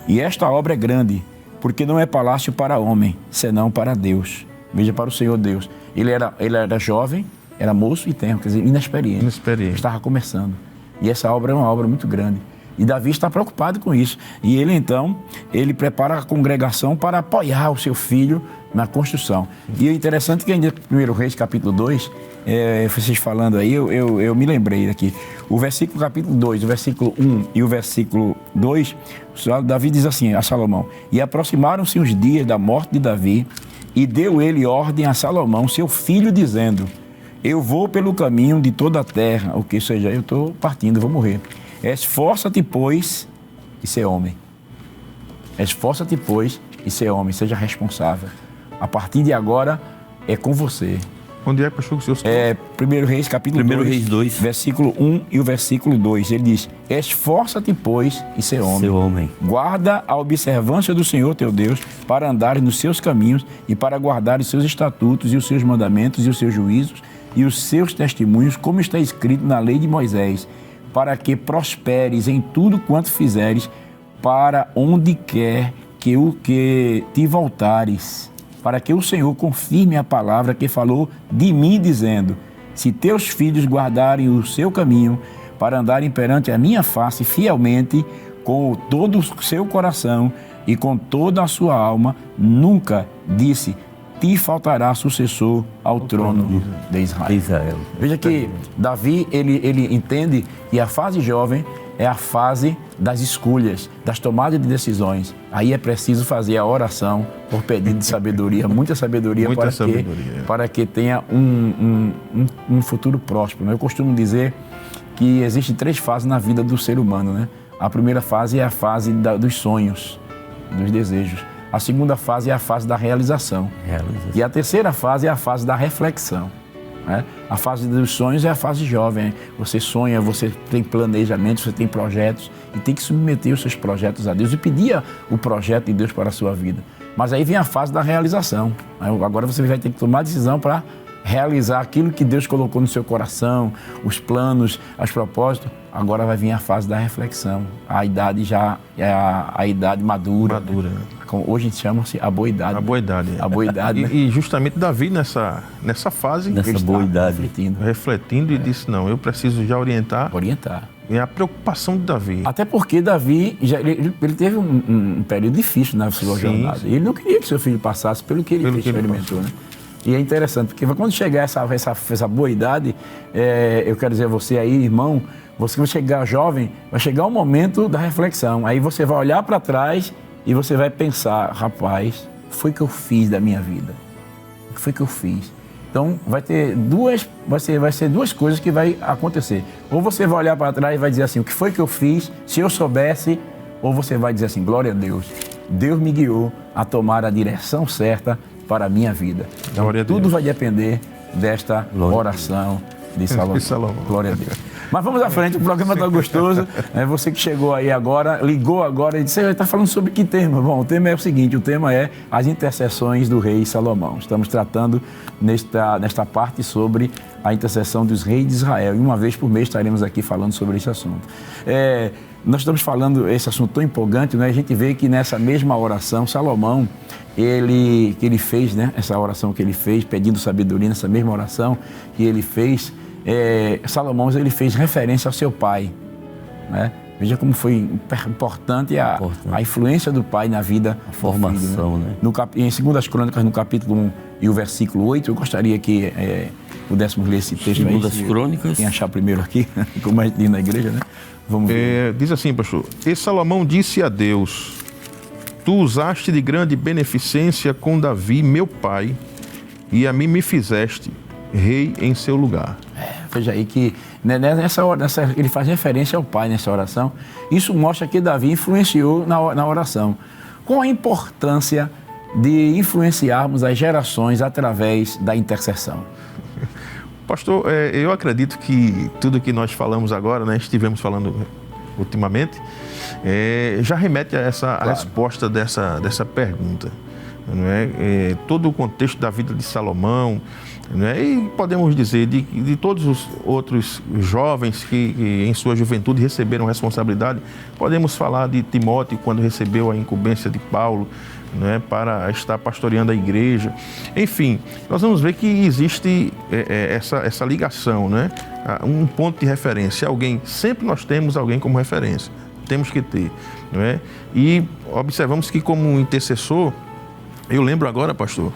E esta obra é grande, porque não é palácio para homem, senão para Deus. Veja, para o Senhor Deus. Ele era jovem, era moço e tenro, quer dizer, inexperiente. Estava começando. E essa obra é uma obra muito grande. E Davi está preocupado com isso. E ele, então, prepara a congregação para apoiar o seu filho na construção. E o interessante é que ainda no 1 Reis, capítulo 2, vocês falando aí, eu me lembrei aqui. O versículo capítulo 2, o versículo 1 e o versículo 2, Davi diz assim a Salomão: e aproximaram-se os dias da morte de Davi, e deu ele ordem a Salomão, seu filho, dizendo: eu vou pelo caminho de toda a terra, ou que seja, eu estou partindo, vou morrer. Esforça-te, pois, e ser homem. Esforça-te, pois, e ser homem, seja responsável. A partir de agora, é com você. Onde é, pastor, que o senhor... 1 Reis, capítulo 2, versículo 1 e o versículo 2. Ele diz: esforça-te, pois, e ser homem. Guarda a observância do Senhor teu Deus, para andares nos seus caminhos e para guardar os seus estatutos e os seus mandamentos e os seus juízos e os seus testemunhos, como está escrito na lei de Moisés, para que prosperes em tudo quanto fizeres, para onde quer que te voltares, para que o Senhor confirme a palavra que falou de mim, dizendo: se teus filhos guardarem o seu caminho, para andarem perante a minha face fielmente, com todo o seu coração e com toda a sua alma, nunca, disse, te faltará sucessor ao trono de Israel. Veja que Davi, ele entende que a fase jovem é a fase das escolhas, das tomadas de decisões. Aí é preciso fazer a oração por pedido de sabedoria, muita sabedoria, para que tenha um futuro próspero, né? Eu costumo dizer que existem 3 fases na vida do ser humano, né? A primeira fase é a fase dos sonhos, dos desejos. A segunda fase é a fase da realização. E a terceira fase é a fase da reflexão, né? A fase dos sonhos é a fase jovem. Você sonha, você tem planejamento, você tem projetos e tem que submeter os seus projetos a Deus e pedir o projeto de Deus para a sua vida. Mas aí vem a fase da realização. Agora você vai ter que tomar decisão para realizar aquilo que Deus colocou no seu coração, os planos, os propósitos. Agora vai vir a fase da reflexão. A idade já é a idade madura. Né? Hoje chama-se a boa idade. A boa idade. A boa idade. Né? E justamente Davi nessa fase, nessa boa idade, refletindo e disse: não, eu preciso já orientar. É a preocupação de Davi. Até porque Davi, ele teve um período difícil na sua jornada. Ele não queria que seu filho passasse pelo que ele experimentou, né? E é interessante, porque quando chegar essa boa idade, eu quero dizer a você aí, irmão, você vai chegar jovem, vai chegar o momento da reflexão. Aí você vai olhar para trás e você vai pensar: rapaz, foi o que eu fiz da minha vida? O que foi que eu fiz? Então vai ser duas coisas que vai acontecer. Ou você vai olhar para trás e vai dizer assim: o que foi que eu fiz, se eu soubesse? Ou você vai dizer assim: glória a Deus, Deus me guiou a tomar a direção certa para a minha vida. Então tudo vai depender desta oração de Salomão. Glória a Deus. Mas vamos à frente, o programa está gostoso. Você que chegou aí agora, ligou agora e disse: você está falando sobre que tema? Bom, o tema é o seguinte: o tema é as intercessões do rei Salomão. Estamos tratando nesta parte sobre a intercessão dos reis de Israel. E uma vez por mês estaremos aqui falando sobre esse assunto. Nós estamos falando esse assunto tão empolgante, né? A gente vê que nessa mesma oração, Salomão, ele fez, né? Essa oração que ele fez, pedindo sabedoria, nessa mesma oração que ele fez, Salomão, ele fez referência ao seu pai, né? Veja como foi importante a influência do pai na vida. A formação, filho, né? Em 2 Crônicas, no capítulo 1 e o versículo 8, eu gostaria que pudéssemos ler esse texto. 2 Crônicas. Quem achar primeiro aqui, como a gente diz na igreja, né? Vamos ver. Diz assim, pastor: e Salomão disse a Deus: tu usaste de grande beneficência com Davi, meu pai, e a mim me fizeste rei em seu lugar. Veja aí que ele faz referência ao pai nessa oração. Isso mostra que Davi influenciou na oração. Qual a importância de influenciarmos as gerações através da intercessão? Pastor, eu acredito que tudo que nós falamos agora, né, estivemos falando ultimamente, já remete a essa resposta dessa pergunta. Não é? Todo o contexto da vida de Salomão, não é? E podemos dizer de todos os outros jovens que em sua juventude receberam responsabilidade. Podemos falar de Timóteo, quando recebeu a incumbência de Paulo, não é? Para estar pastoreando a igreja. Enfim, nós vamos ver que existe essa ligação, né? Um ponto de referência. Sempre nós temos alguém como referência. Temos que ter, não é? E observamos que, como um intercessor, eu lembro agora, pastor,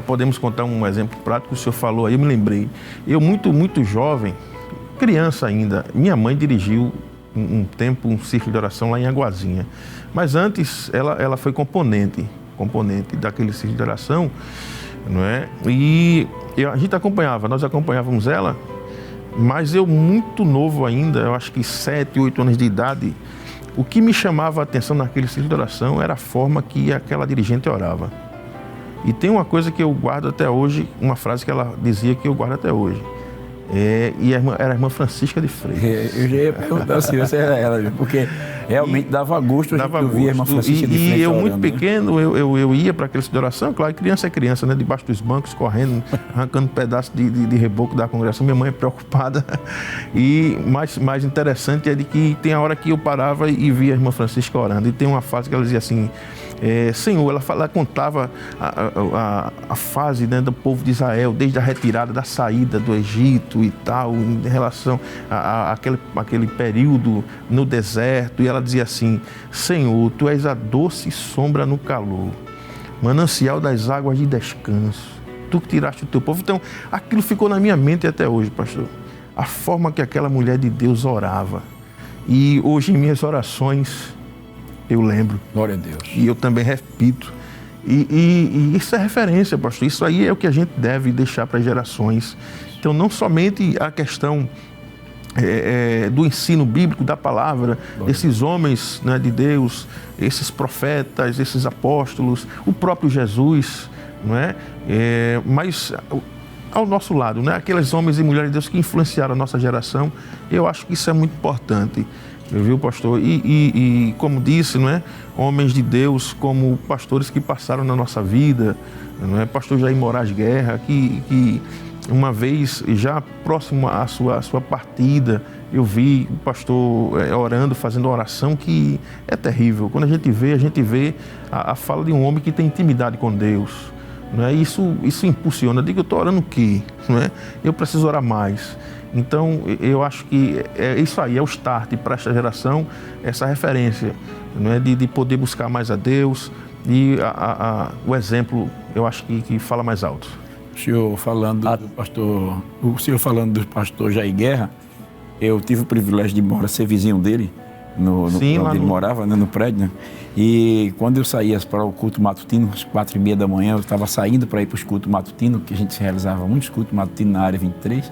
podemos contar um exemplo prático. O senhor falou aí, eu me lembrei. Eu, muito jovem, criança ainda, minha mãe dirigiu um tempo um círculo de oração lá em Aguazinha. Mas antes, ela foi componente daquele círculo de oração, não é? E a gente nós acompanhávamos ela, mas eu muito novo ainda, eu acho que 7, 8 anos de idade, o que me chamava a atenção naquele círculo de oração era a forma que aquela dirigente orava. E tem uma coisa que eu guardo até hoje, uma frase que ela dizia que eu guardo até hoje. Era a irmã Francisca de Freitas. Eu já ia perguntar se você era ela, porque realmente dava gosto a gente ouvir a irmã Francisca de Freitas. E eu, muito pequeno, eu ia para aquele de oração, claro, criança é criança, né? Debaixo dos bancos, correndo, arrancando pedaços de reboco da congregação. Minha mãe é preocupada. E mais interessante é de que tem a hora que eu parava e via a irmã Francisca orando. E tem uma frase que ela dizia assim: Senhor, ela contava a fase, né, do povo de Israel, desde a retirada, da saída do Egito e tal, em relação àquele período no deserto, e ela dizia assim: Senhor, Tu és a doce sombra no calor, manancial das águas de descanso, Tu que tiraste o Teu povo. Então, aquilo ficou na minha mente até hoje, pastor, a forma que aquela mulher de Deus orava. E hoje, em minhas orações, eu lembro. Glória a Deus. E eu também repito. E isso é referência, pastor. Isso aí é o que a gente deve deixar para as gerações. Então, não somente a questão do ensino bíblico, da palavra, esses homens, né, de Deus, esses profetas, esses apóstolos, o próprio Jesus, não é? Mas ao nosso lado, né, aqueles homens e mulheres de Deus que influenciaram a nossa geração, eu acho que isso é muito importante. Viu, pastor? E como disse, não é? Homens de Deus como pastores que passaram na nossa vida, não é? Pastor Jair Moraes Guerra, que uma vez, já próximo à sua partida, eu vi o pastor orando, fazendo oração, que é terrível. Quando a gente vê a fala de um homem que tem intimidade com Deus, não é? Isso impulsiona. Eu digo, eu estou orando o quê? Não é? Eu preciso orar mais. Então, eu acho que é isso aí, é o start para esta geração, essa referência, não é? de poder buscar mais a Deus, e o exemplo, eu acho que fala mais alto. O senhor falando do pastor Jair Guerra, eu tive o privilégio de ser vizinho dele, onde ele morava, né, no prédio, né? E quando eu saía para o culto matutino, às 4h30 da manhã, eu estava saindo para ir para os cultos matutinos, que a gente realizava muitos cultos matutinos na área 23,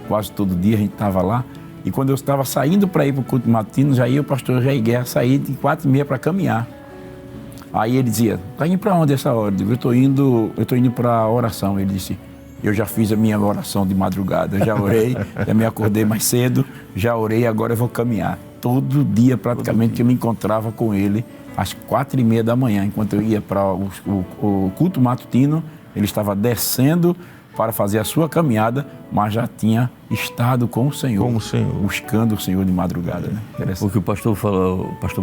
quase todo dia a gente estava lá. E quando eu estava saindo para ir para o culto matutino, já ia o pastor Jair Guerra sair de 4h30 para caminhar. Aí ele dizia: está indo para onde essa hora? Eu digo, eu estou indo para a oração. Ele disse: eu já fiz a minha oração de madrugada, já orei, já me acordei mais cedo, já orei, agora eu vou caminhar. Todo dia praticamente eu me encontrava com ele às 4h30 da manhã, enquanto eu ia para o culto matutino, ele estava descendo para fazer a sua caminhada, mas já tinha estado com o Senhor, buscando o Senhor de madrugada. Né? O que o pastor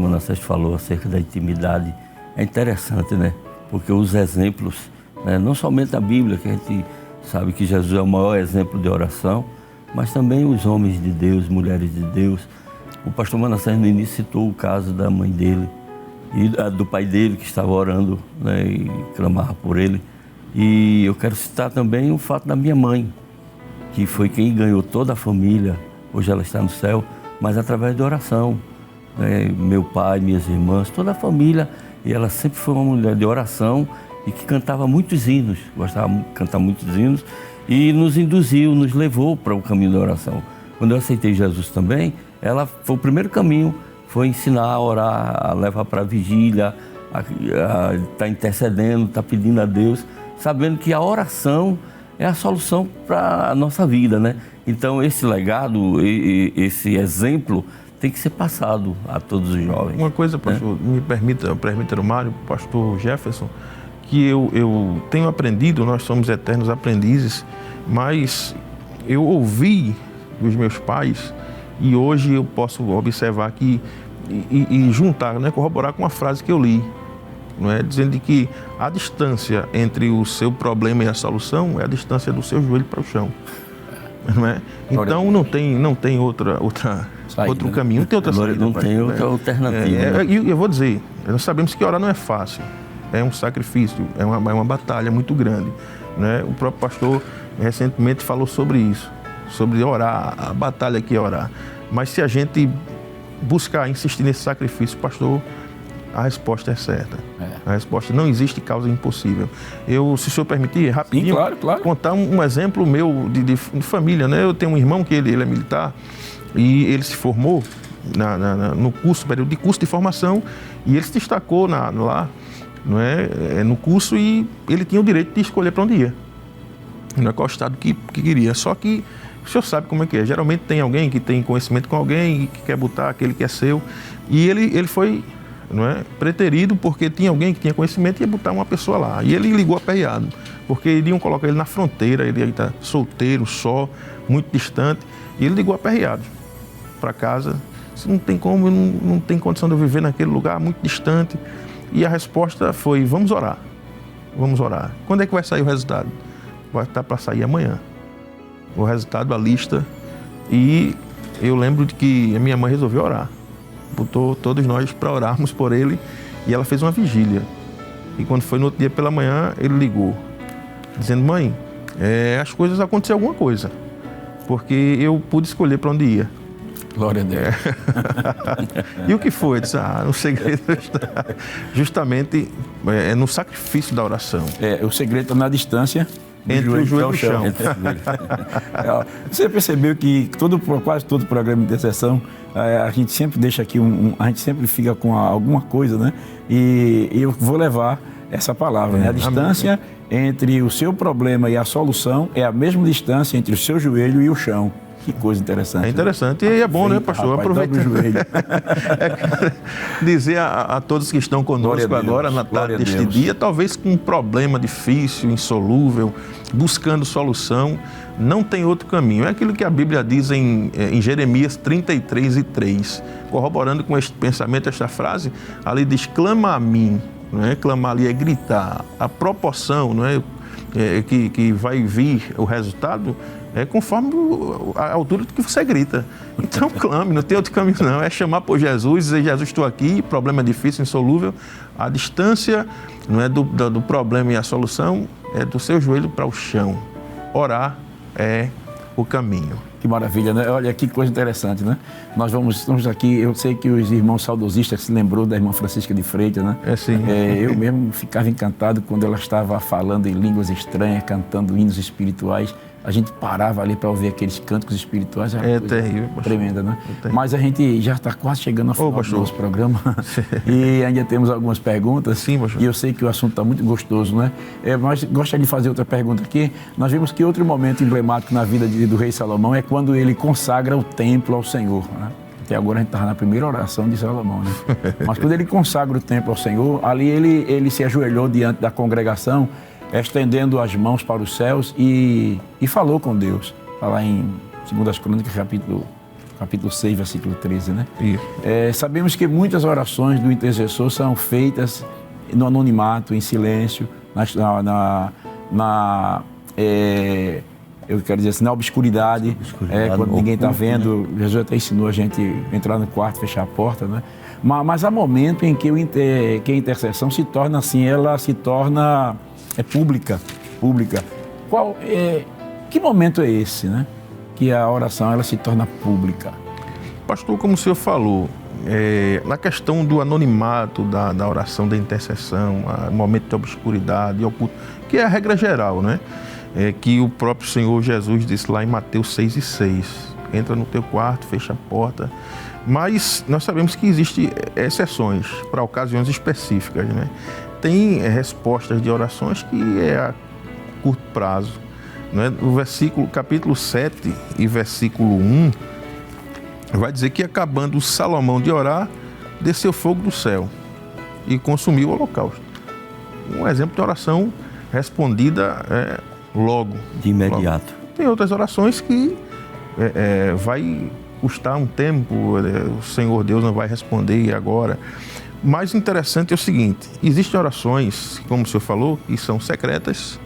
Manassés falou acerca da intimidade é interessante, né? Porque os exemplos, né, não somente a Bíblia, que a gente sabe que Jesus é o maior exemplo de oração, mas também os homens de Deus, mulheres de Deus. O pastor Manassés no início citou o caso da mãe dele e do pai dele, que estava orando, né, e clamava por ele. E eu quero citar também o fato da minha mãe, que foi quem ganhou toda a família. Hoje ela está no céu, mas através da oração, né? Meu pai, minhas irmãs, toda a família. E ela sempre foi uma mulher de oração e que cantava muitos hinos, gostava de cantar muitos hinos, e nos induziu, nos levou para o caminho da oração. Quando eu aceitei Jesus também, ela foi o primeiro caminho, foi ensinar a orar, a levar para a vigília, a estar intercedendo, estar pedindo a Deus, sabendo que a oração é a solução para a nossa vida, né? Então, esse legado, esse exemplo, tem que ser passado a todos os jovens. Uma coisa, pastor, me permita, Mário, pastor Jefferson, que eu tenho aprendido, nós somos eternos aprendizes, mas eu ouvi dos meus pais, e hoje eu posso observar que, e juntar, né, corroborar com uma frase que eu li, não é? Dizendo que a distância entre o seu problema e a solução é a distância do seu joelho para o chão. Não é? Então não tem outro caminho, não tem outra saída. Não tem outra alternativa. E eu vou dizer, nós sabemos que orar não é fácil, é um sacrifício, é uma batalha muito grande, né? O próprio pastor recentemente falou sobre isso, sobre orar, a batalha que é orar. Mas se a gente buscar, insistir nesse sacrifício, pastor, a resposta é certa. A resposta, não existe causa impossível. Se o senhor permitir, rapidinho, sim, claro. Contar um exemplo meu de família, né? Eu tenho um irmão que ele é militar e ele se formou no período de curso de formação, e ele se destacou lá, não é? No curso, e ele tinha o direito de escolher para onde ia, não é, qual estado que queria. Só que o senhor sabe como é que é. Geralmente tem alguém que tem conhecimento com alguém e que quer botar aquele que é seu, e ele foi, não é, preterido porque tinha alguém que tinha conhecimento e ia botar uma pessoa lá. E ele ligou aperreado, porque iriam colocar ele na fronteira, ele ia estar solteiro, só, muito distante, e ele ligou aperreado para casa. Não tem como, não tem condição de eu viver naquele lugar muito distante. E a resposta foi: vamos orar. Vamos orar. Quando é que vai sair o resultado? Vai estar para sair amanhã. O resultado, a lista. E eu lembro de que a minha mãe resolveu orar. Botou todos nós para orarmos por ele. E ela fez uma vigília. E quando foi no outro dia pela manhã, ele ligou, dizendo: mãe, as coisas aconteceu alguma coisa. Porque eu pude escolher para onde ia. Glória a Deus. E o que foi? Eu disse: o segredo está justamente no sacrifício da oração. O segredo está na distância entre o joelho e o chão. Você percebeu que quase todo programa de intercessão, a gente sempre deixa aqui a gente sempre fica com alguma coisa, né? E eu vou levar essa palavra, né? A distância entre o seu problema e a solução é a mesma distância entre o seu joelho e o chão. Que coisa interessante. É interessante, né? E é bom, né, pastor? Aproveita. Dizer a todos que estão conosco agora, na tarde deste dia, talvez com um problema difícil, insolúvel, buscando solução, não tem outro caminho. É aquilo que a Bíblia diz em Jeremias 33:3, corroborando com este pensamento, esta frase, ali diz: clama a mim. Não é? Clamar ali é gritar. A proporção, não é? Que vai vir o resultado conforme a altura do que você grita. Então clame, não tem outro caminho não. É chamar por Jesus, dizer: Jesus, estou aqui, problema difícil, insolúvel. A distância não é do problema e a solução é do seu joelho para o chão. Orar é o caminho. Que maravilha, né? Olha, que coisa interessante, né? Nós estamos aqui, eu sei que os irmãos saudosistas se lembrou da irmã Francisca de Freitas, né? Sim. Eu mesmo ficava encantado quando ela estava falando em línguas estranhas, cantando hinos espirituais. A gente parava ali para ouvir aqueles cânticos espirituais. É terrível. Tremenda, né? Mas a gente já está quase chegando ao final do nosso programa. E ainda temos algumas perguntas. Sim, pastor. E eu sei que o assunto está muito gostoso, né? Mas gostaria de fazer outra pergunta aqui. Nós vimos que outro momento emblemático na vida do rei Salomão é quando ele consagra o templo ao Senhor, né? Até agora a gente estava na primeira oração de Salomão, né? Mas quando ele consagra o templo ao Senhor, ali ele se ajoelhou diante da congregação, estendendo as mãos para os céus e falou com Deus. Está lá em 2 Crônicas, capítulo 6, versículo 13, né? Sabemos que muitas orações do intercessor são feitas no anonimato, em silêncio, eu quero dizer assim, na obscuridade, quando ninguém está vendo. Jesus até ensinou a gente entrar no quarto, fechar a porta, né? Mas há momento em que a intercessão se torna assim, ela se torna pública. Que momento é esse, né? Que a oração ela se torna pública? Pastor, como o senhor falou, na questão do anonimato da oração, da intercessão, momento de obscuridade, oculto, que é a regra geral, né? Que o próprio Senhor Jesus disse lá em Mateus 6:6, entra no teu quarto, fecha a porta. Mas nós sabemos que existem exceções para ocasiões específicas, né? Tem respostas de orações que é a curto prazo, né? O capítulo 7 e versículo 1 vai dizer que, acabando Salomão de orar, desceu fogo do céu e consumiu o holocausto. Um exemplo de oração respondida logo. De imediato. Logo. Tem outras orações que vai custar um tempo, o Senhor Deus não vai responder agora. Mais interessante é o seguinte: existem orações, como o senhor falou, que são secretas,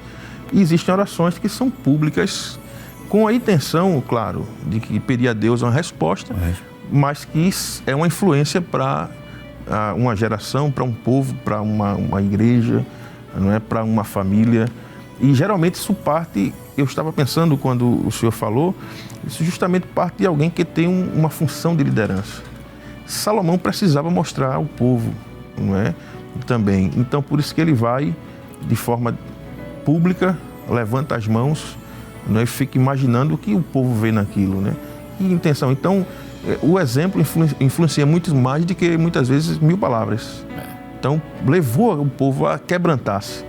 e existem orações que são públicas, com a intenção, claro, de que pedir a Deus uma resposta, mas que é uma influência para uma geração, para um povo, para uma igreja, não é, para uma família. E geralmente isso parte, eu estava pensando quando o senhor falou, isso justamente parte de alguém que tem uma função de liderança. Salomão precisava mostrar ao povo, não é? Também. Então, por isso que ele vai de forma pública, levanta as mãos, não é? E fica imaginando o que o povo vê naquilo, né? Que intenção. Então, o exemplo influencia muito mais do que muitas vezes 1000 palavras. Então, levou o povo a quebrantar-se,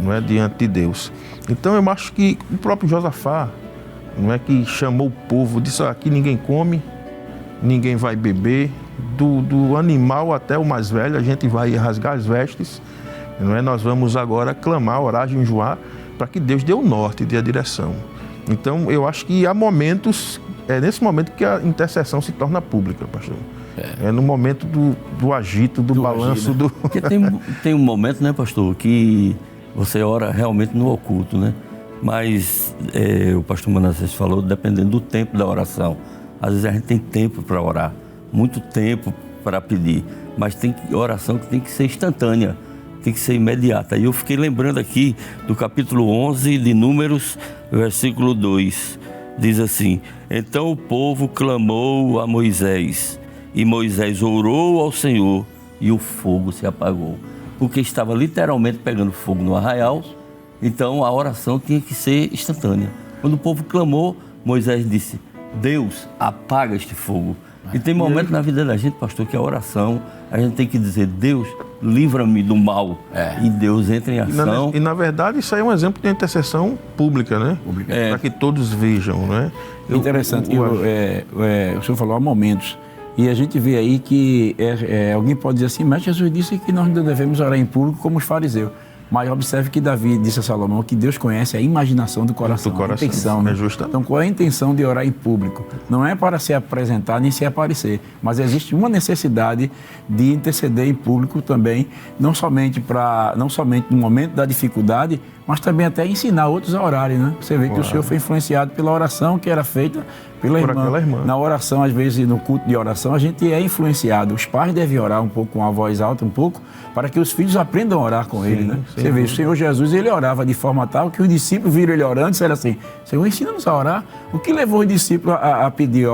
não é, diante de Deus. Então, eu acho que o próprio Josafá, não é, que chamou o povo, disse: aqui ninguém come, ninguém vai beber, do animal até o mais velho, a gente vai rasgar as vestes, não é? Nós vamos agora clamar, orar, jejuar, para que Deus dê o norte, dê a direção. Então, eu acho que há momentos, nesse momento que a intercessão se torna pública, pastor. no momento do agito, do balanço. agir, né? Porque tem um momento, né, pastor, que você ora realmente no oculto, né? Mas o pastor Manassés falou, dependendo do tempo da oração. Às vezes a gente tem tempo para orar, muito tempo para pedir, mas tem oração que tem que ser instantânea, tem que ser imediata. E eu fiquei lembrando aqui do capítulo 11 de Números, versículo 2. Diz assim: então o povo clamou a Moisés, e Moisés orou ao Senhor, e o fogo se apagou. Porque estava literalmente pegando fogo no arraial, então a oração tinha que ser instantânea. Quando o povo clamou, Moisés disse: Deus, apaga este fogo. E tem momentos na vida da gente, pastor, que a oração, a gente tem que dizer: Deus, livra-me do mal. E Deus entra em ação. E na verdade isso aí é um exemplo de intercessão pública, né? Para que todos vejam, né? Interessante. O senhor falou há momentos. E a gente vê aí que alguém pode dizer assim, mas Jesus disse que nós não devemos orar em público como os fariseus. Mas observe que Davi disse a Salomão que Deus conhece a imaginação do coração, a intenção. Né? Então, qual é a intenção de orar em público? Não é para se apresentar nem se aparecer, mas existe uma necessidade de interceder em público também, não somente no momento da dificuldade, mas também até ensinar outros a orarem, né? Você vê que o Senhor foi influenciado pela oração que era feita pela irmã. Na oração, às vezes, no culto de oração, a gente é influenciado. Os pais devem orar um pouco com a voz alta, um pouco, para que os filhos aprendam a orar com ele, né? Você vê, o Senhor Jesus, ele orava de forma tal que os discípulos viram ele orando e disseram assim: Senhor, ensina-nos a orar. O que levou os discípulos a pedir?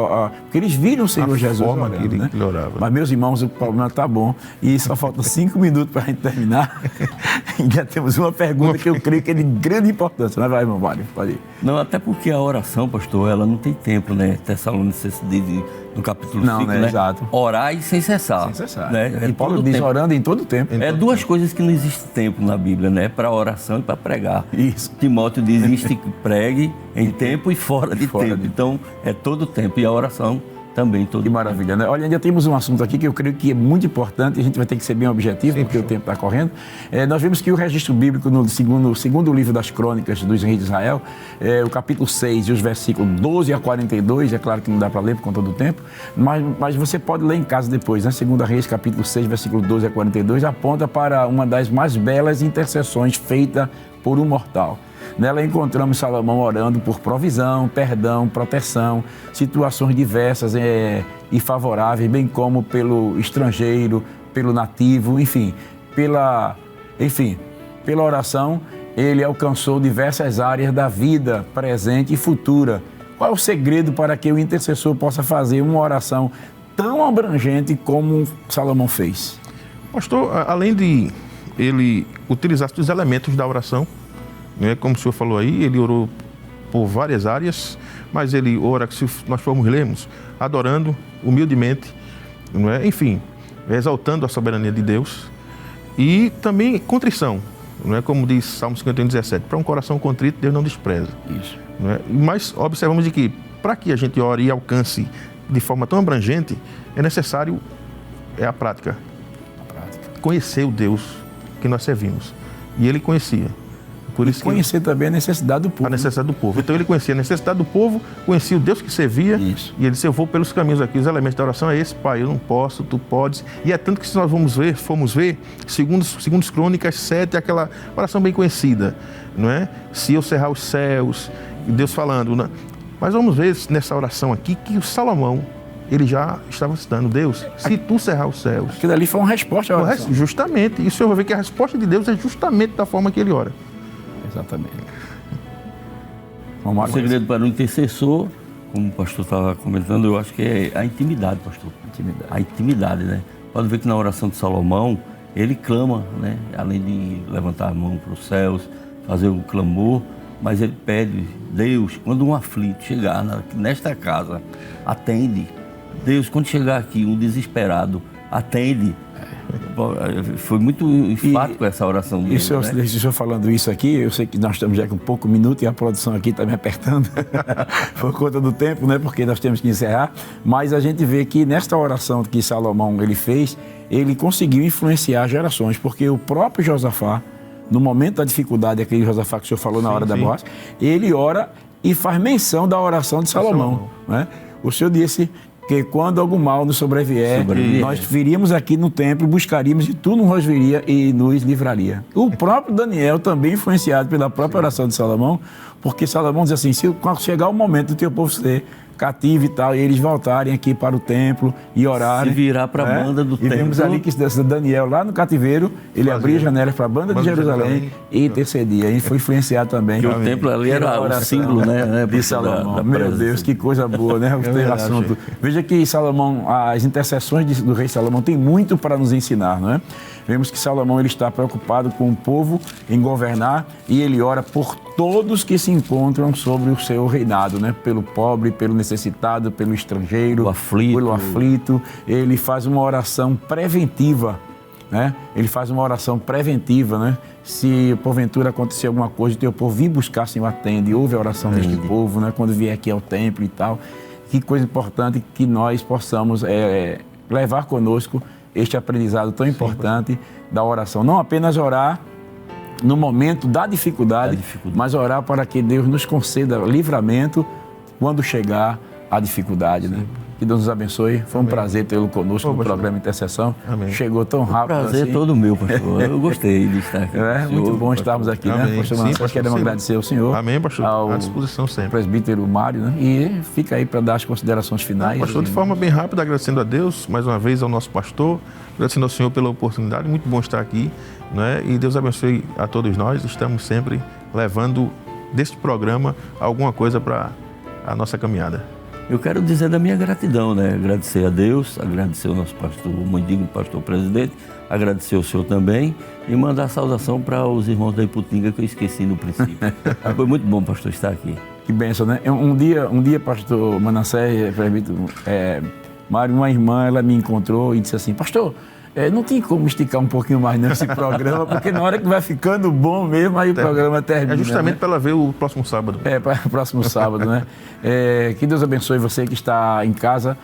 Porque eles viram o Senhor Jesus orando, né? Ele orava. Mas, meus irmãos, o problema está bom. E só faltam 5 minutos para a gente terminar. E já temos uma pergunta que eu creio que é de grande importância. Mas vai, irmão, pode ir. Não, até porque a oração, pastor, ela não tem tempo, né? Tessalonicenses diz no capítulo 5, né? Exato. Orai sem cessar. Sem cessar. Né? E Paulo diz orando em todo tempo. Duas coisas que não existe tempo na Bíblia, né? Para oração e para pregar. Isso. Timóteo diz: pregue em tempo e fora de tempo. Então, é todo tempo. E a oração também todo Que maravilha, né? Olha, ainda temos um assunto aqui que eu creio que é muito importante, a gente vai ter que ser bem objetivo, porque o tempo está correndo. Nós vimos que o registro bíblico no segundo livro das crônicas dos reis de Israel, o capítulo 6 e os versículos 12 a 42, é claro que não dá para ler por conta do tempo, mas você pode ler em casa depois, né? 2 Reis, capítulo 6, versículo 12 a 42, aponta para uma das mais belas intercessões feita por um mortal. Nela encontramos Salomão orando por provisão, perdão, proteção, situações diversas e favoráveis, bem como pelo estrangeiro, pelo nativo, enfim, pela oração, ele alcançou diversas áreas da vida presente e futura. Qual é o segredo para que o intercessor possa fazer uma oração tão abrangente como Salomão fez? Pastor, além de ele utilizar os elementos da oração, como o senhor falou aí, ele orou por várias áreas, mas ele ora, se nós formos lermos, adorando humildemente, enfim, exaltando a soberania de Deus e também contrição, como diz Salmo 51:17, para um coração contrito Deus não despreza. Isso. Mas observamos de que para que a gente ore e alcance de forma tão abrangente, é necessário a prática. Conhecer o Deus que nós servimos. E ele conhecia. Por isso conhecer também a necessidade do povo. A necessidade do povo. Então ele conhecia a necessidade do povo, conhecia o Deus que servia. Isso. E ele disse: eu vou pelos caminhos aqui. Os elementos da oração é esse, Pai, eu não posso, tu podes. E é tanto que se nós formos ver, segundo Crônicas 7, aquela oração bem conhecida, não é? Se eu cerrar os céus, e Deus falando, né? Mas vamos ver nessa oração aqui que o Salomão, ele já estava citando: Deus, se tu cerrar os céus. Aquilo ali foi uma resposta à oração. Justamente. E o senhor vai ver que a resposta de Deus é justamente da forma que ele ora. Exatamente. O segredo para o intercessor, como o pastor estava comentando, eu acho que é a intimidade, pastor. A intimidade, né? Pode ver que na oração de Salomão, ele clama, né? Além de levantar a mão para os céus, fazer um clamor, mas ele pede: Deus, quando um aflito chegar nesta casa, atende. Deus, quando chegar aqui um desesperado, atende. Foi muito enfático essa oração dele, isso, né? O senhor falando isso aqui, eu sei que nós estamos já com pouco minuto e a produção aqui está me apertando por conta do tempo, né? Porque nós temos que encerrar, mas a gente vê que nesta oração que Salomão ele fez, ele conseguiu influenciar gerações, porque o próprio Josafá, no momento da dificuldade, aquele Josafá que o senhor falou na hora da morte, ele ora e faz menção da oração de Salomão, né? O senhor disse: que quando algum mal nos sobrevier, nós viríamos aqui no templo, buscaríamos e tu nos viria e nos livraria. O próprio Daniel, também influenciado pela própria oração de Salomão, porque Salomão diz assim, se quando chegar o momento do teu povo ser cativo e tal, e eles voltarem aqui para o templo e orarem. Se virar para a banda do templo. E vemos ali que Daniel, lá no cativeiro, ele abria janelas para a banda de Jerusalém e intercedia. E foi influenciado também. E o templo ali era o símbolo, né? De Salomão. Meu Deus, que coisa boa, né? Tem assunto. Veja que Salomão, as intercessões do rei Salomão tem muito para nos ensinar, não é? Vemos que Salomão ele está preocupado com o povo em governar e ele ora por todos que se encontram sobre o seu reinado, né? Pelo pobre, pelo necessitado, pelo estrangeiro, pelo aflito. Ele faz uma oração preventiva, né? Ele faz uma oração preventiva, né? Se porventura acontecer alguma coisa, o teu povo vir buscar, Senhor, atende. Ouve a oração deste povo, né? Quando vier aqui ao templo e tal. Que coisa importante que nós possamos levar conosco este aprendizado tão importante da oração. Não apenas orar no momento da dificuldade, mas orar para que Deus nos conceda livramento quando chegar a dificuldade, né? Que Deus nos abençoe. Foi um prazer tê-lo conosco no programa Intercessão. Amém. Chegou tão rápido assim. Prazer todo meu, pastor. Eu gostei de estar aqui. Muito bom estarmos aqui, né? Pastor Manassés, queremos agradecer ao senhor. Amém, pastor. À disposição sempre. Presbítero Mário, né? E fica aí para dar as considerações finais. Pastor, de forma bem rápida, agradecendo a Deus, mais uma vez ao nosso pastor, agradecendo ao senhor pela oportunidade. Muito bom estar aqui, né? E Deus abençoe a todos nós. Estamos sempre levando deste programa alguma coisa para a nossa caminhada. Eu quero dizer da minha gratidão, né? Agradecer a Deus, agradecer ao nosso pastor, o muito digno pastor presidente, agradecer ao senhor também e mandar saudação para os irmãos da Iputinga que eu esqueci no princípio. Foi muito bom, pastor, estar aqui. Que bênção, né? Um dia pastor Manassés, Mário, uma irmã, ela me encontrou e disse assim, pastor, não tem como esticar um pouquinho mais nesse programa, porque na hora que vai ficando bom mesmo, aí o programa termina. É justamente, né? para ela ver o próximo sábado. Para o próximo sábado, né? Que Deus abençoe você que está em casa,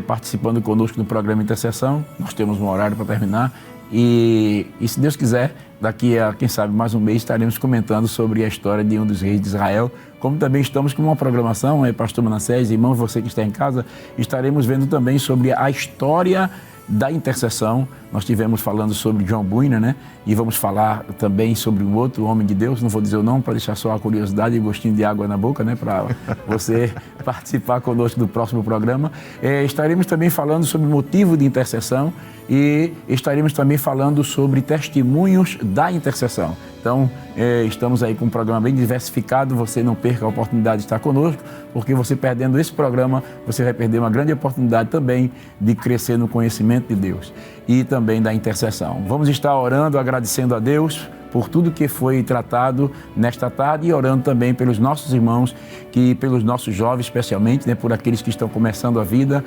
participando conosco do programa Intercessão. Nós temos um horário para terminar. E se Deus quiser, daqui a, quem sabe, mais um mês, estaremos comentando sobre a história de um dos reis de Israel. Como também estamos com uma programação, pastor Manassés, irmão, você que está em casa, estaremos vendo também sobre a história da intercessão. Nós tivemos falando sobre John Bunyan, né? E vamos falar também sobre um outro homem de Deus, não vou dizer o nome para deixar só a curiosidade e gostinho de água na boca, né? Para você participar conosco do próximo programa. Estaremos também falando sobre motivo de intercessão e estaremos também falando sobre testemunhos da intercessão. Então, estamos aí com um programa bem diversificado, você não perca a oportunidade de estar conosco, porque você perdendo esse programa, você vai perder uma grande oportunidade também de crescer no conhecimento de Deus e também da intercessão. Vamos estar orando, agradecendo a Deus por tudo que foi tratado nesta tarde e orando também pelos nossos irmãos, pelos nossos jovens especialmente, né, por aqueles que estão começando a vida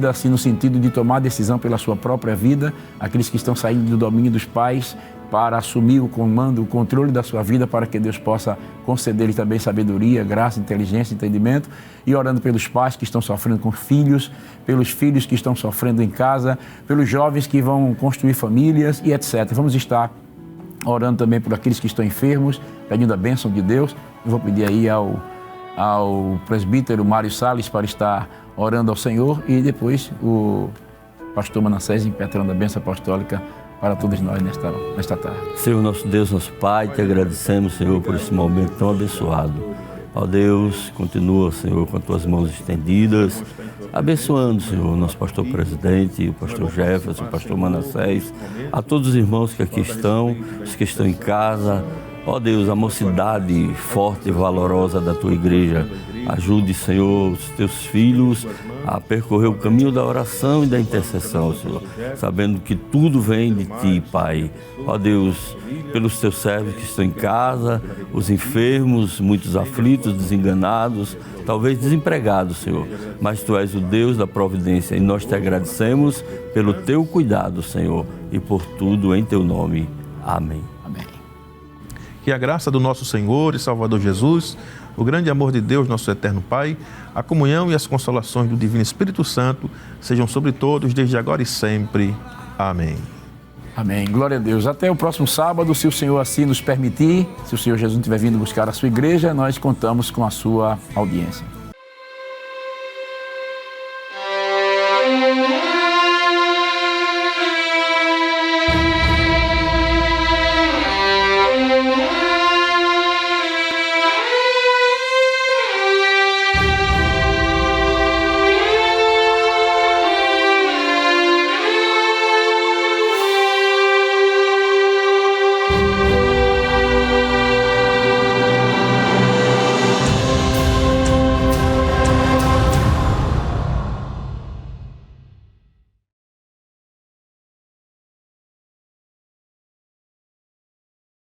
assim no sentido de tomar decisão pela sua própria vida, aqueles que estão saindo do domínio dos pais para assumir o comando, o controle da sua vida, para que Deus possa conceder-lhes também sabedoria, graça, inteligência, entendimento, e orando pelos pais que estão sofrendo com filhos, pelos filhos que estão sofrendo em casa, pelos jovens que vão construir famílias e etc. Vamos estar orando também por aqueles que estão enfermos, pedindo a bênção de Deus. Eu vou pedir aí ao presbítero Mário Salles para estar orando ao Senhor e depois o pastor Manassés impetrando a bênção apostólica para todos nós nesta tarde. Senhor, nosso Deus, nosso Pai, te agradecemos, Senhor, por esse momento tão abençoado. Ó Deus, continua, Senhor, com as tuas mãos estendidas, abençoando, Senhor, nosso pastor presidente, o pastor Jefferson, o pastor Manassés, a todos os irmãos que aqui estão, os que estão em casa. Ó Deus, a mocidade forte e valorosa da tua igreja, ajude, Senhor, os teus filhos a percorrer o caminho da oração e da intercessão, Senhor, sabendo que tudo vem de Ti, Pai. Ó Deus, pelos Teus servos que estão em casa, os enfermos, muitos aflitos, desenganados, talvez desempregados, Senhor, mas Tu és o Deus da providência e nós Te agradecemos pelo Teu cuidado, Senhor, e por tudo em Teu nome. Amém. Amém. Que a graça do nosso Senhor e Salvador Jesus, o grande amor de Deus, nosso eterno Pai, a comunhão e as consolações do Divino Espírito Santo sejam sobre todos, desde agora e sempre. Amém. Amém. Glória a Deus. Até o próximo sábado, se o Senhor assim nos permitir, se o Senhor Jesus estiver vindo buscar a sua igreja, nós contamos com a sua audiência.